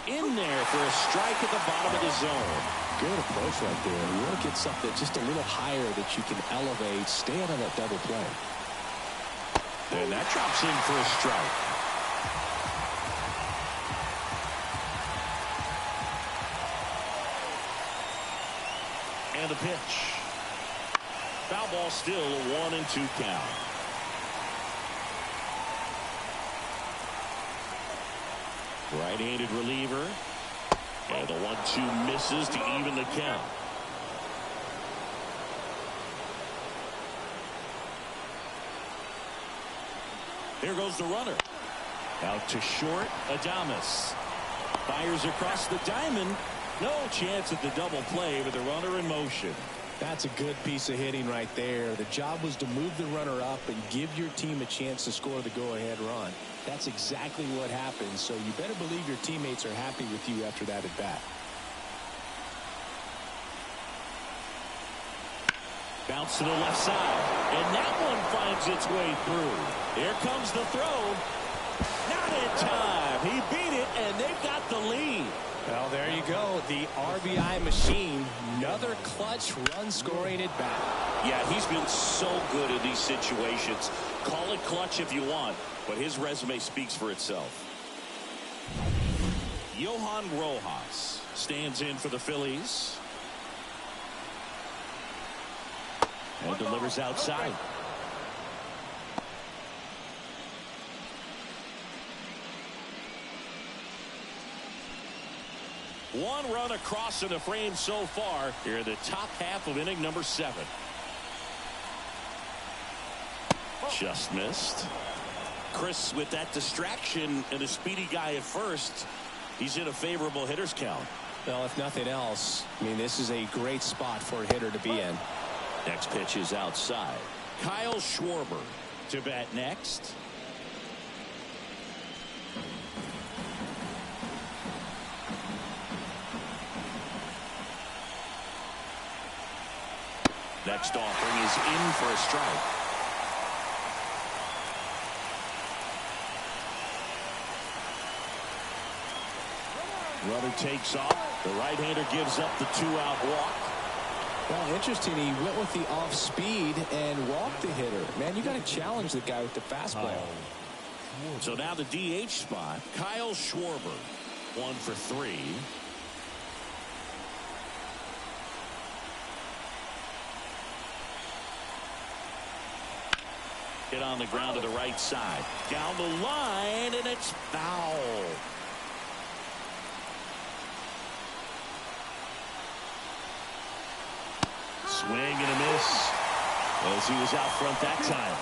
In there for a strike at the bottom of the zone. Good approach right there. You want to get something just a little higher that you can elevate. Stay out of that double play. And that drops in for a strike. And the pitch. Foul ball, still a 1-2 count. Right-handed reliever. And the 1-2 misses to even the count. Here goes the runner. Out to short. Adames fires across the diamond. No chance at the double play with the runner in motion. That's a good piece of hitting right there. The job was to move the runner up and give your team a chance to score the go-ahead run. That's exactly what happened, so you better believe your teammates are happy with you after that at bat. Bounce to the left side, and that one finds its way through. Here comes the throw. Not in time. He beat it, and they've got the lead. Well, there you go. The RBI machine. Another clutch run scoring at bat. Yeah, he's been so good in these situations. Call it clutch if you want, but his resume speaks for itself. Johan Rojas stands in for the Phillies. And delivers outside. One run across in the frame so far here in the top half of inning number 7. Just missed. Chris with that distraction and a speedy guy at first. He's in a favorable hitter's count. Well, if nothing else, I mean, this is a great spot for a hitter to be in. Next pitch is outside. Kyle Schwarber to bat next. Next offering is in for a strike. Runner takes off. The right-hander gives up the 2-out walk. Well, interesting. He went with the off speed and walked the hitter. Man, you got to challenge the guy with the fastball. So now the DH spot. Kyle Schwarber, 1 for 3. Hit on the ground to the right side. Down the line, and it's foul. Swing and a miss as he was out front that time.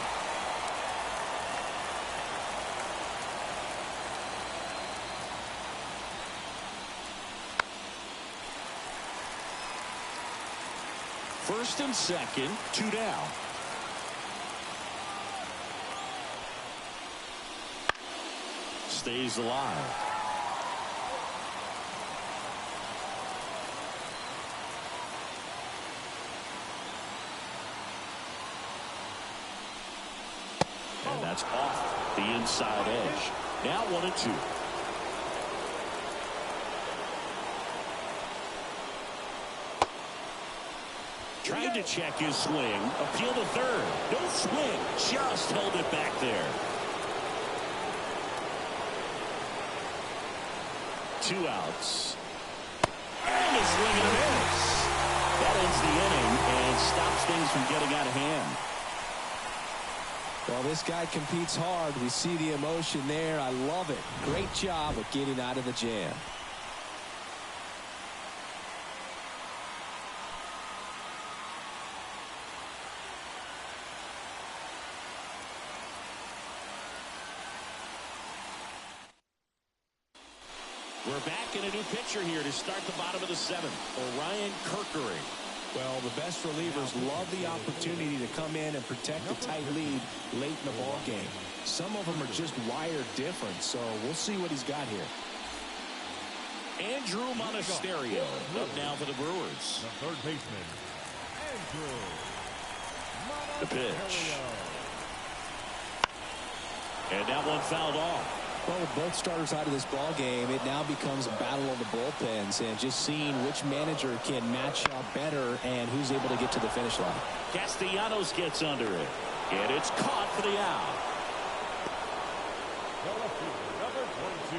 First and second, 2 down. Stays alive. And that's off the inside edge. Now 1-2. Trying to check his swing. Appeal to third. No swing. Just held it back there. 2 outs. And a swing and a miss. That ends the inning and stops things from getting out of hand. Well, this guy competes hard. We see the emotion there. I love it. Great job of getting out of the jam. We're back in a new pitcher here to start the bottom of the 7th. Orion Kerkering. Well, the best relievers love the opportunity to come in and protect a tight lead late in the ball game. Some of them are just wired different, so we'll see what he's got here. Andrew Monasterio up now for the Brewers. The third baseman, Andrew The pitch. And that one fouled off. Well, with both starters out of this ball game, it now becomes a battle of the bullpens and just seeing which manager can match up better and who's able to get to the finish line. Castellanos gets under it, and it's caught for the out. number 22,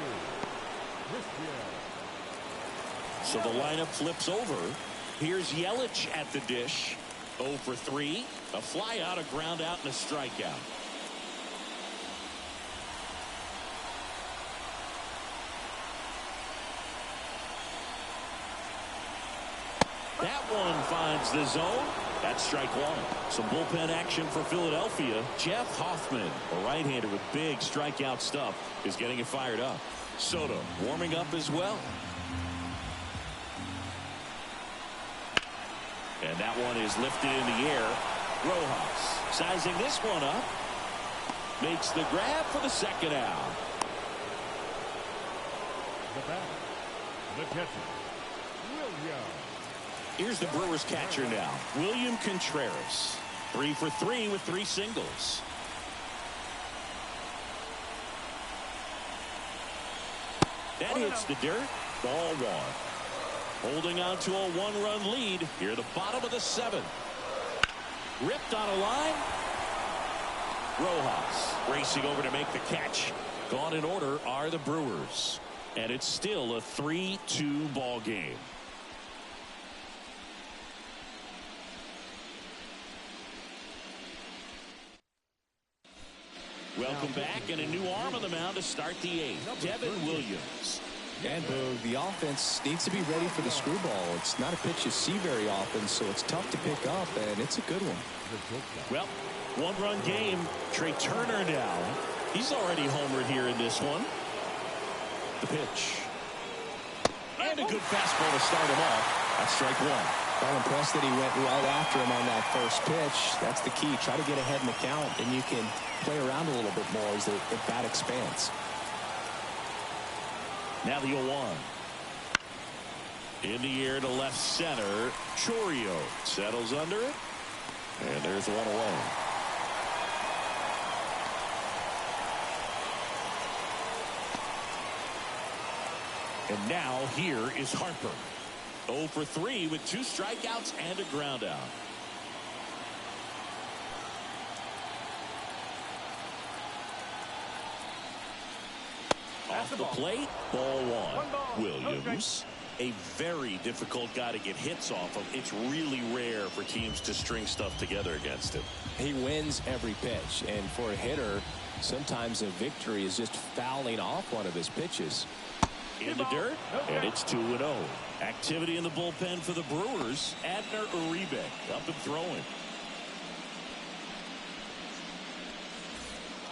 Christian. So the lineup flips over. Here's Yelich at the dish. 0 for 3. A fly out, a ground out, and a strikeout. That one finds the zone. That's strike 1. Some bullpen action for Philadelphia. Jeff Hoffman, a right-hander with big strikeout stuff, is getting it fired up. Soto warming up as well. And that one is lifted in the air. Rojas sizing this one up. Makes the grab for the second out. The batter, the catcher, William. Here's the Brewers catcher now, William Contreras. 3 for 3 with 3 singles. That hits the dirt. Ball 1. Holding on to a 1-run lead here at the bottom of the 7th. Ripped on a line. Rojas racing over to make the catch. Gone in order are the Brewers. And it's still a 3-2 ball game. Welcome back, and a new arm on the mound to start the 8th. Devin Williams. And Boog, the offense needs to be ready for the screwball. It's not a pitch you see very often, so it's tough to pick up, and it's a good one. Well, 1-run game. Trey Turner now. He's already homered here in this one. The pitch. And a good fastball to start him off. That's strike 1. I'm impressed that he went right after him on that first pitch. That's the key. Try to get ahead in the count, and you can play around a little bit more as the bat expands. Now the 0-1. In the air to left center. Chourio settles under it. And there's one away. And now here is Harper. 0 for 3 with 2 strikeouts and a ground out. Off the plate, ball 1. Williams, a very difficult guy to get hits off of. It's really rare for teams to string stuff together against him. He wins every pitch, and for a hitter, sometimes a victory is just fouling off one of his pitches. In the dirt, and it's 2-0. Activity in the bullpen for the Brewers. Adner Uribe up and throwing.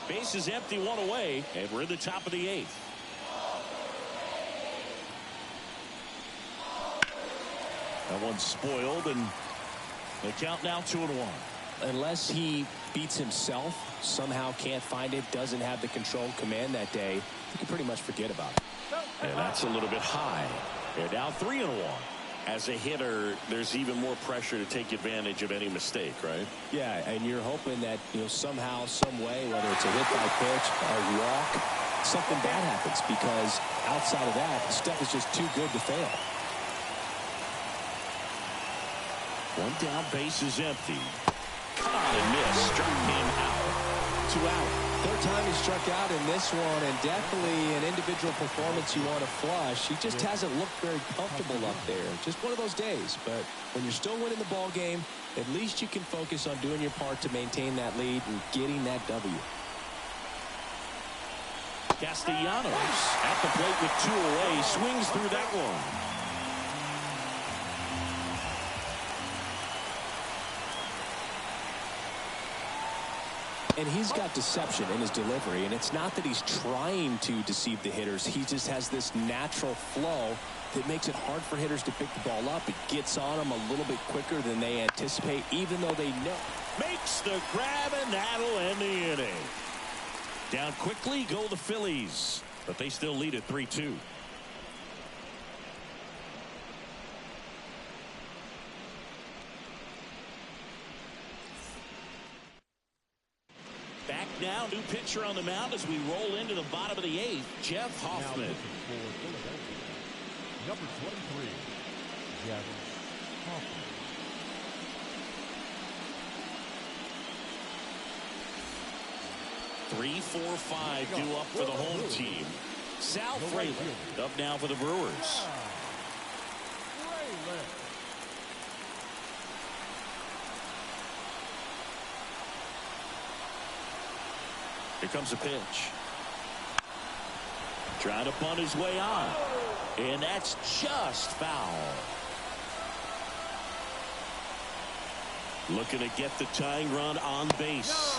Base is empty, 1 away, and we're in the top of the 8th. That one's spoiled, and they count now 2-1. Unless he beats himself, somehow can't find it, doesn't have the controlled command that day, you can pretty much forget about it. And that's a little bit high. They're now 3-1. As a hitter, there's even more pressure to take advantage of any mistake, right? Yeah, and you're hoping that, somehow, some way, whether it's a hit by pitch, a walk, something bad happens, because outside of that, the stuff is just too good to fail. One down, base is empty. On and miss, struck him out. 2 out. Third time he struck out in this one, and definitely an individual performance you want to flush. He just hasn't looked very comfortable up there. Just one of those days. But when you're still winning the ball game, at least you can focus on doing your part to maintain that lead and getting that W. Castellanos at the plate with 2 away, swings through that one. And he's got deception in his delivery, and it's not that he's trying to deceive the hitters. He just has this natural flow that makes it hard for hitters to pick the ball up. It gets on them a little bit quicker than they anticipate, even though they know. Makes the grab, and that'll end the inning. Down quickly go the Phillies, but they still lead at 3-2. Back now, new pitcher on the mound as we roll into the bottom of the 8th, Jeff Hoffman. Number 23, Jeff Hoffman. Three, 4, 5 due up for the home team. Sal Fraley up now for the Brewers. Here comes a pitch. Trying to bunt his way on. And that's just foul. Looking to get the tying run on base.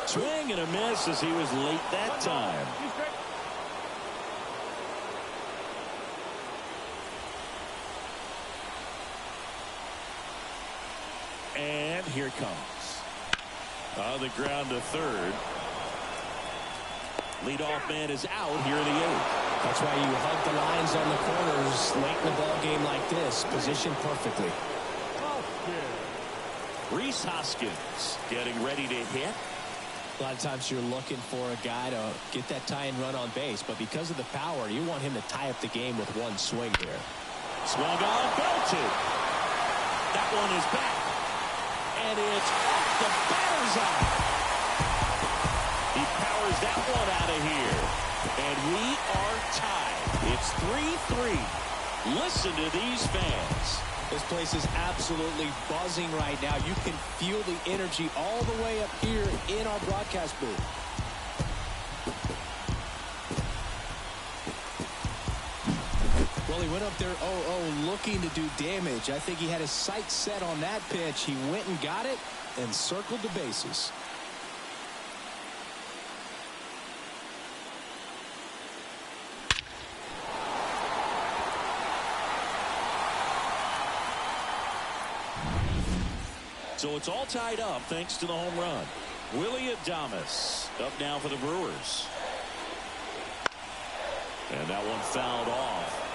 Swing and a miss as he was late that time. And here it comes. On the ground to third. Leadoff man is out here in the 8th. That's why you hug the lines on the corners late in the ball game like this. Positioned perfectly. Rhys Hoskins getting ready to hit. A lot of times you're looking for a guy to get that tying run on base, but because of the power, you want him to tie up the game with one swing here. Swung on, belted. That one is back. And it's off the batter's eye. He powers that one out of here. And we are tied. It's 3-3. Listen to these fans. This place is absolutely buzzing right now. You can feel the energy all the way up here in our broadcast booth. Well, he went up there 0-0 looking to do damage. I think he had his sights set on that pitch. He went and got it and circled the bases. So it's all tied up thanks to the home run. Willie Adames up now for the Brewers. And that one fouled off.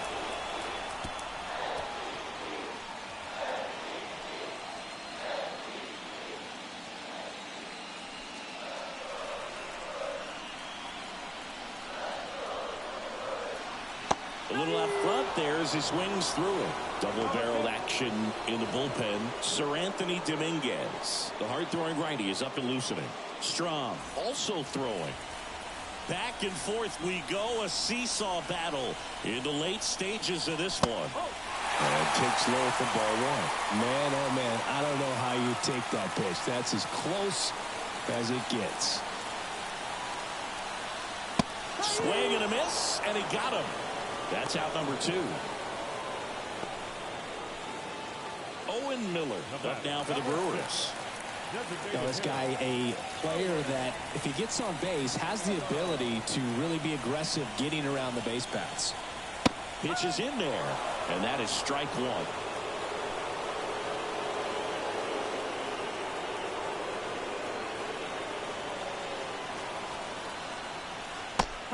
A little out front there as he swings through it. Double-barreled action in the bullpen. Sir Anthony Dominguez, the hard-throwing righty, is up and loosening. Strong also throwing. Back and forth we go. A seesaw battle in the late stages of this one. And takes low for ball 1. Man, oh man, I don't know how you take that pitch. That's as close as it gets. Swing and a miss, and he got him. That's out number 2. Owen Miller up now for the Brewers. Now this guy, a player that, if he gets on base, has the ability to really be aggressive getting around the base paths. Pitch is in there, and that is strike 1.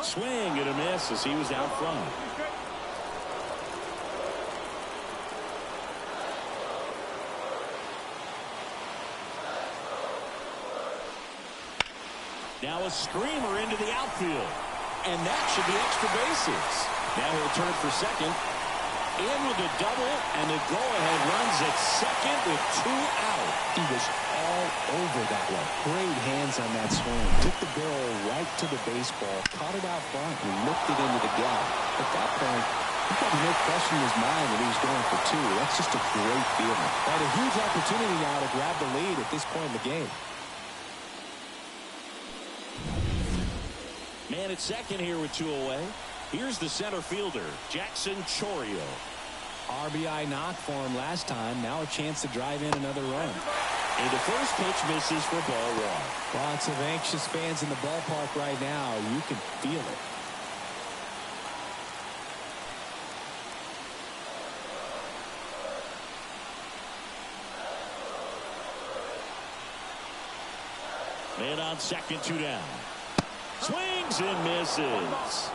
Swing and a miss as he was out front. Now a screamer into the outfield. and that should be extra bases. Now he'll turn for second. In with a double, and the go-ahead runs at second with 2 out. He was all over that one. Great hands on that swing. Took the barrel right to the baseball, caught it out front, and licked it into the gap. At that point, he had no question in his mind that he was going for 2. That's just a great feeling. Had a huge opportunity now to grab the lead at this point in the game. Man at second here with 2 away. Here's the center fielder, Jackson Chourio. RBI knock for him last time. Now a chance to drive in another run. And the first pitch misses for ball 1. Lots of anxious fans in the ballpark right now. You can feel it. Man on second, 2 down. Swings and misses.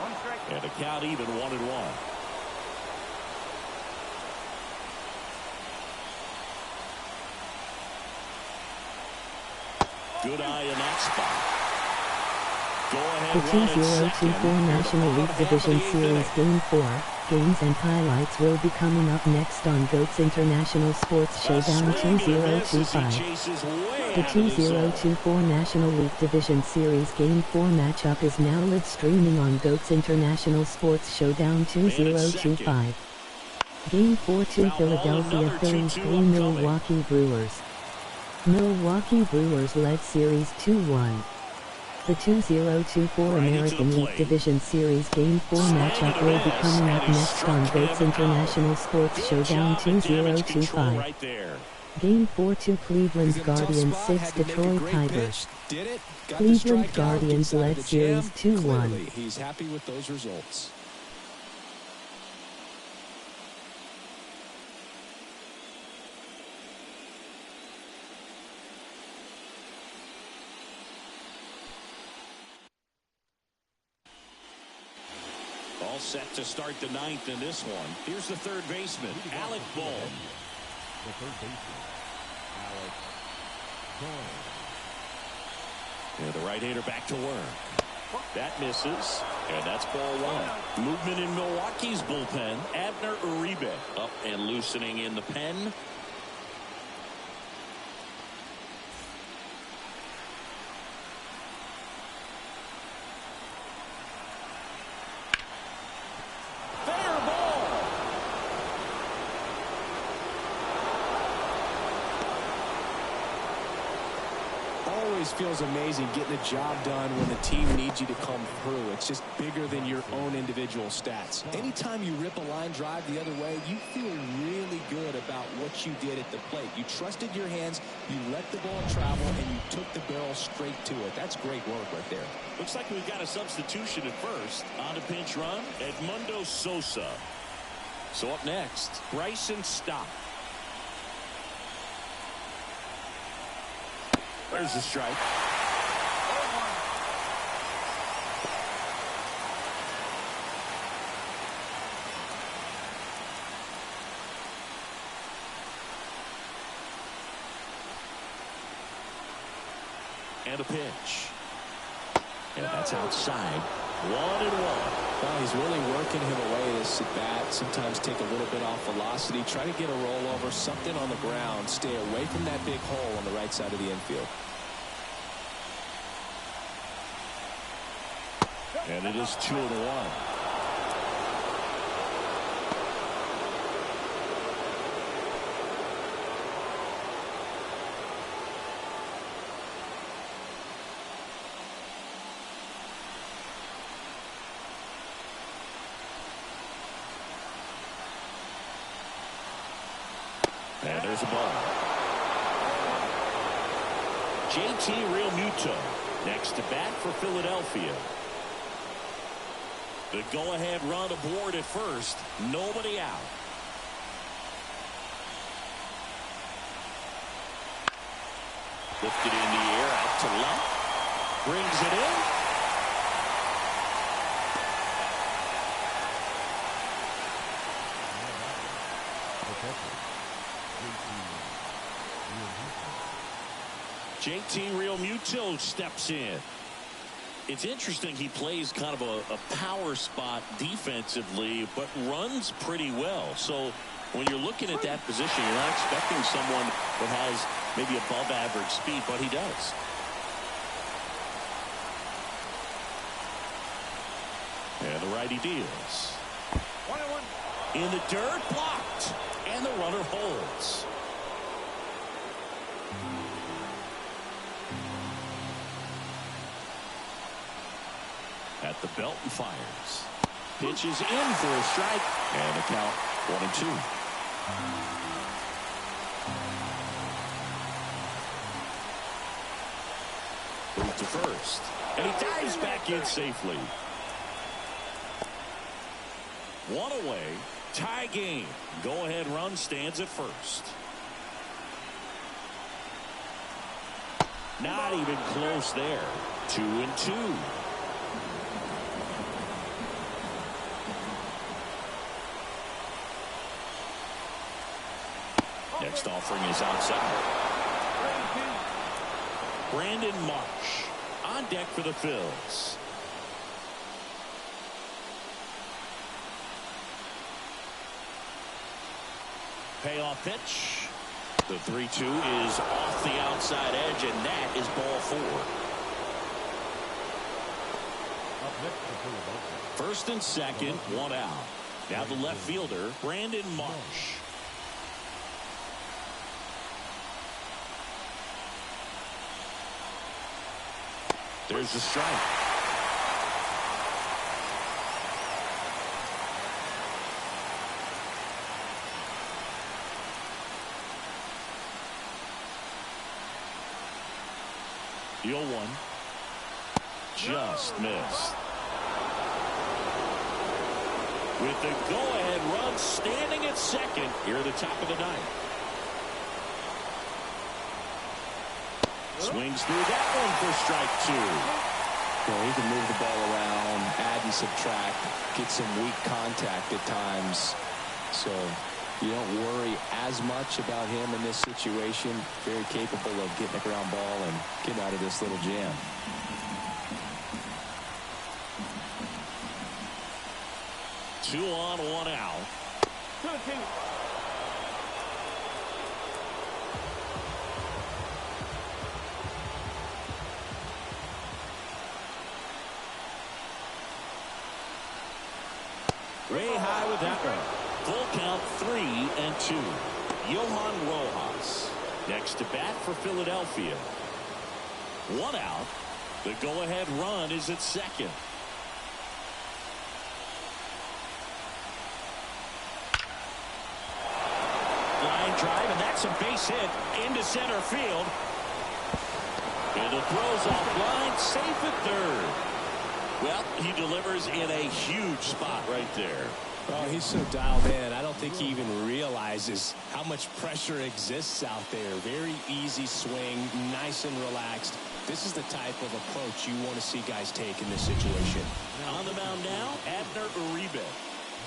And the count even 1-1. Good eye in that spot. Go The ahead. 2024 National League Division Series Game 4 games and highlights will be coming up next on GOAT's International Sports Showdown 2025. The 2024 National League Division Series Game 4 matchup is now live streaming on GOAT's International Sports Showdown 2025. Game 4 2 Philadelphia Phillies 3 Milwaukee Brewers. Milwaukee Brewers led Series 2-1. The 2024 American League Division Series Game 4 matchup will be coming up next on GOAT's International Sports Showdown 2025. Game 4 2 Cleveland Guardians 6 Detroit Tigers. Cleveland Guardians led Series 2-1. He's happy with those results. All set to start the 9th in this one. Here's the third baseman, Alec Bohm. The third baseman, Alec Bohm. And the right-hander back to work. That misses, and that's ball 1. Movement in Milwaukee's bullpen. Abner Uribe up and loosening in the pen. Feels amazing getting the job done when the team needs you to come through. It's just bigger than your own individual stats. Anytime you rip a line drive the other way, you feel really good about what you did at the plate. You trusted your hands, you let the ball travel, and you took the barrel straight to it. That's great work right there. Looks like we've got a substitution at first. On a pinch run, Edmundo Sosa. So up next, Bryson Stott. There's the strike. And a pitch. And that's outside. 1-1. Well, he's really working him away this at bat. Sometimes take a little bit off velocity. Try to get a rollover, something on the ground. Stay away from that big hole on the right side of the infield. And it is 2-1. And there's a ball. JT Realmuto next to bat for Philadelphia. The go-ahead run aboard at first. Nobody out. Lifted in the air, out to left. Brings it in. JT Realmuto steps in. It's interesting, he plays kind of a power spot defensively, but runs pretty well. So when you're looking at that position, you're not expecting someone that has maybe above average speed, but he does. And the righty deals. 1-1. In the dirt, blocked. And the runner holds. At the belt and fires. Pitches in for a strike. And a count 1-2. Move to first. And he dives back in safely. One away. Tie game. Go-ahead run stands at first. Not even close there. 2-2. Next offering is outside. Brandon Marsh on deck for the Phillies. Payoff pitch. The 3-2 is off the outside edge, and that is ball 4. First and second, 1 out. Now the left fielder, Brandon Marsh. There's the strike. The 0-1. Just missed. With the go-ahead run standing at second here at the top of the ninth. Swings through that one for strike 2. Well, he can move the ball around, add and subtract, get some weak contact at times. So you don't worry as much about him in this situation. Very capable of getting a ground ball and getting out of this little jam. Two on, 1 out. Way high with that one. Full count 3-2. Johan Rojas next to bat for Philadelphia. 1 out. The go-ahead run is at second. Line drive, and that's a base hit into center field. And the throw's offline, safe at third. Well, he delivers in a huge spot right there. Oh, he's so dialed in. I don't think he even realizes how much pressure exists out there. Very easy swing, nice and relaxed. This is the type of approach you want to see guys take in this situation. On the mound now, Abner Uribe.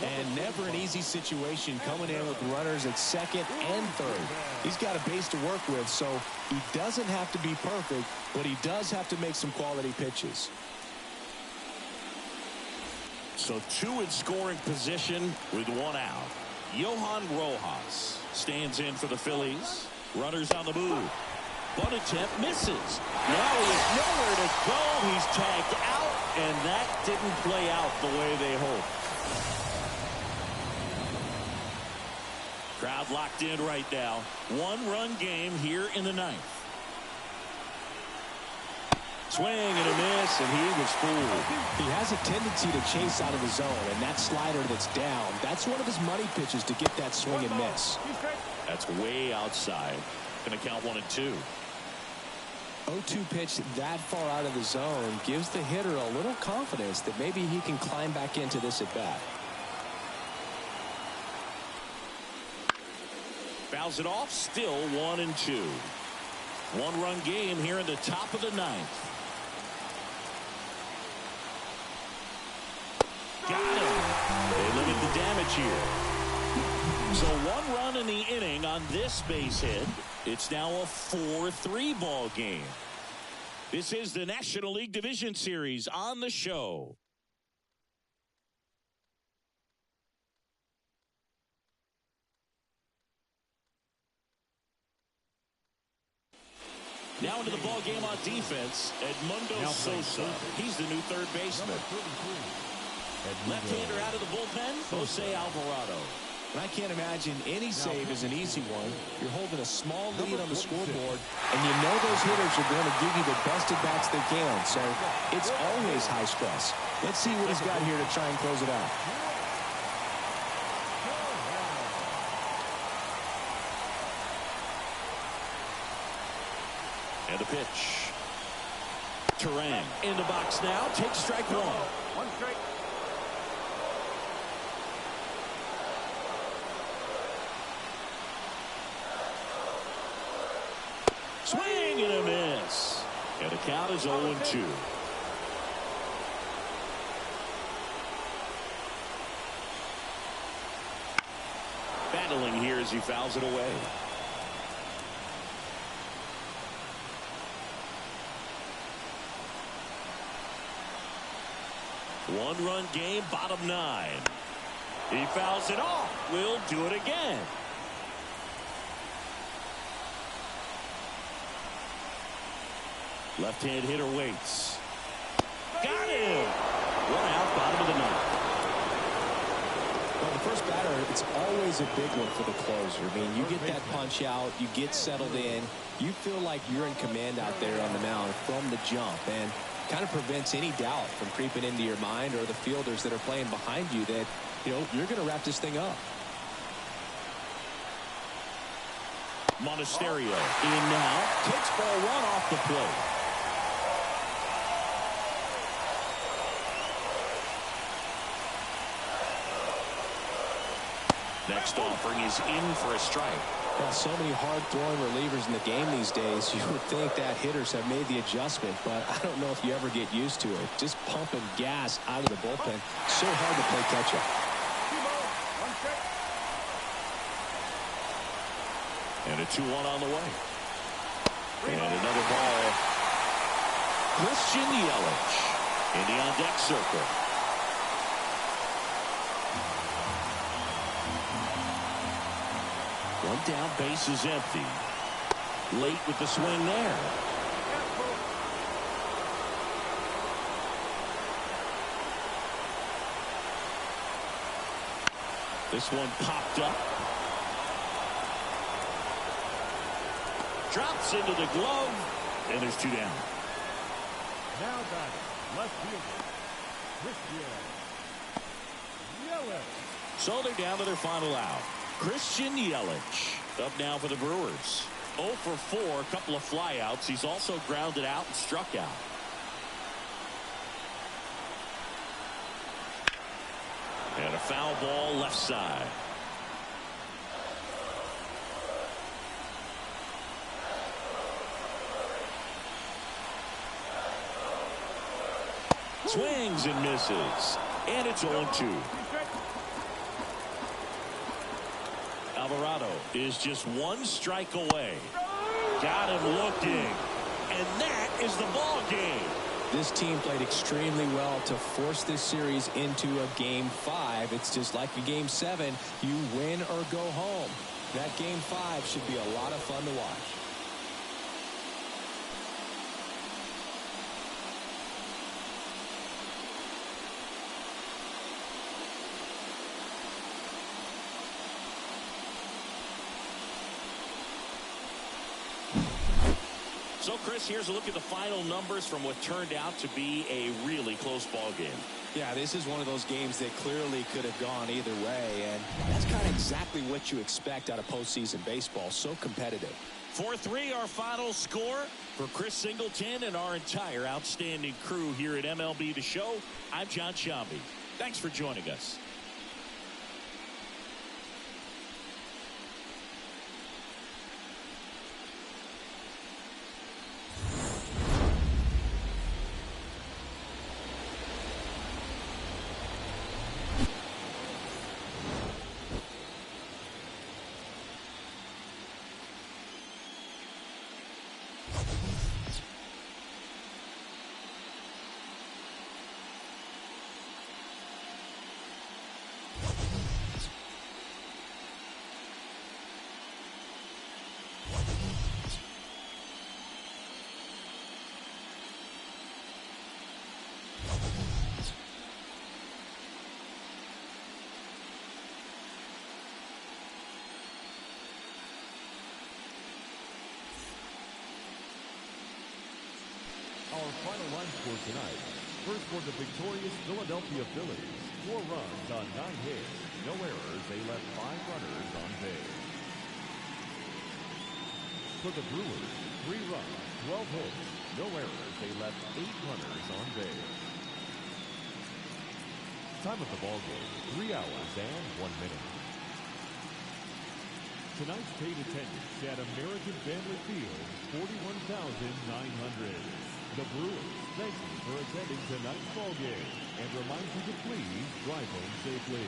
And never an easy situation coming in with runners at second and third. He's got a base to work with, so he doesn't have to be perfect, but he does have to make some quality pitches. So 2 in scoring position with 1 out. Johan Rojas stands in for the Phillies. Runners on the move. Bunt attempt misses. Now he has nowhere to go. He's tagged out, and that didn't play out the way they hoped. Crowd locked in right now. 1-run game here in the ninth. Swing and a miss, and he was fooled. He has a tendency to chase out of the zone, and that slider that's down, that's one of his money pitches to get that swing and miss. That's way outside. Going to count 1-2. 0-2 pitch that far out of the zone gives the hitter a little confidence that maybe he can climb back into this at bat. Fouls it off, still 1-2. 1-run game here in the top of the ninth. Got him. They limit the damage here. So 1 run in the inning on this base hit. It's now a 4-3 ball game. This is the National League Division Series on the show. Now into the ball game on defense, Edmundo Sosa. He's the new third baseman. Left-hander out of the bullpen, Jose Alvarado. And I can't imagine any save is an easy one. You're holding a small lead on the scoreboard, and you know those hitters are going to give you the best at-bats they can. So it's always high stress. Let's see what he's got here to try and close it out. And the pitch. Turan in the box now. Takes strike one. One strike. Swing and a miss. And the count is 0-2. Battling here as he fouls it away. One-run game, bottom 9. He fouls it off. Will do it again. Left-hand hitter waits. Got him. One out, bottom of the 9th. Well, the first batter, it's always a big one for the closer. I mean, you get that punch out, you get settled in, you feel like you're in command out there on the mound from the jump, and kind of prevents any doubt from creeping into your mind or the fielders that are playing behind you that, you know, you're going to wrap this thing up. Monasterio in now. Takes ball 1 off the plate. Next offering is in for a strike. Well, so many hard-throwing relievers in the game these days, you would think that hitters have made the adjustment, but I don't know if you ever get used to it. Just pumping gas out of the bullpen. So hard to play catch-up. And a 2-1 on the way. And another ball. Christian Yelich in the on-deck circle. One down, base is empty. Late with the swing there. This one popped up. Drops into the glove, and there's 2 down. Now batting, left fielder, Christian Yelich. So they're down to their final out. Christian Yelich up now for the Brewers. 0 for 4, a couple of flyouts. He's also grounded out and struck out. And a foul ball left side. Swings and misses. And it's 0-2. Alvarado is just 1 strike away. Got him looking. And that is the ball game. This team played extremely well to force this series into a Game 5. It's just like a Game 7. You win or go home. That Game 5 should be a lot of fun to watch. So, Chris, here's a look at the final numbers from what turned out to be a really close ball game. Yeah, this is one of those games that clearly could have gone either way, and that's kind of exactly what you expect out of postseason baseball. So competitive. 4-3 our final score. For Chris Singleton and our entire outstanding crew here at MLB The Show, I'm John Shambi. Thanks for joining us. final line score tonight. First for the victorious Philadelphia Phillies. 4 runs on 9 hits. No errors. They left 5 runners on base. For the Brewers, 3 runs, 12 hits. No errors. They left 8 runners on base. Time of the ball game, 3 hours and 1 minute. Tonight's paid attendance at American Family Field, 41,900. The Brewers thank you for attending tonight's ball game and remind you to please drive home safely.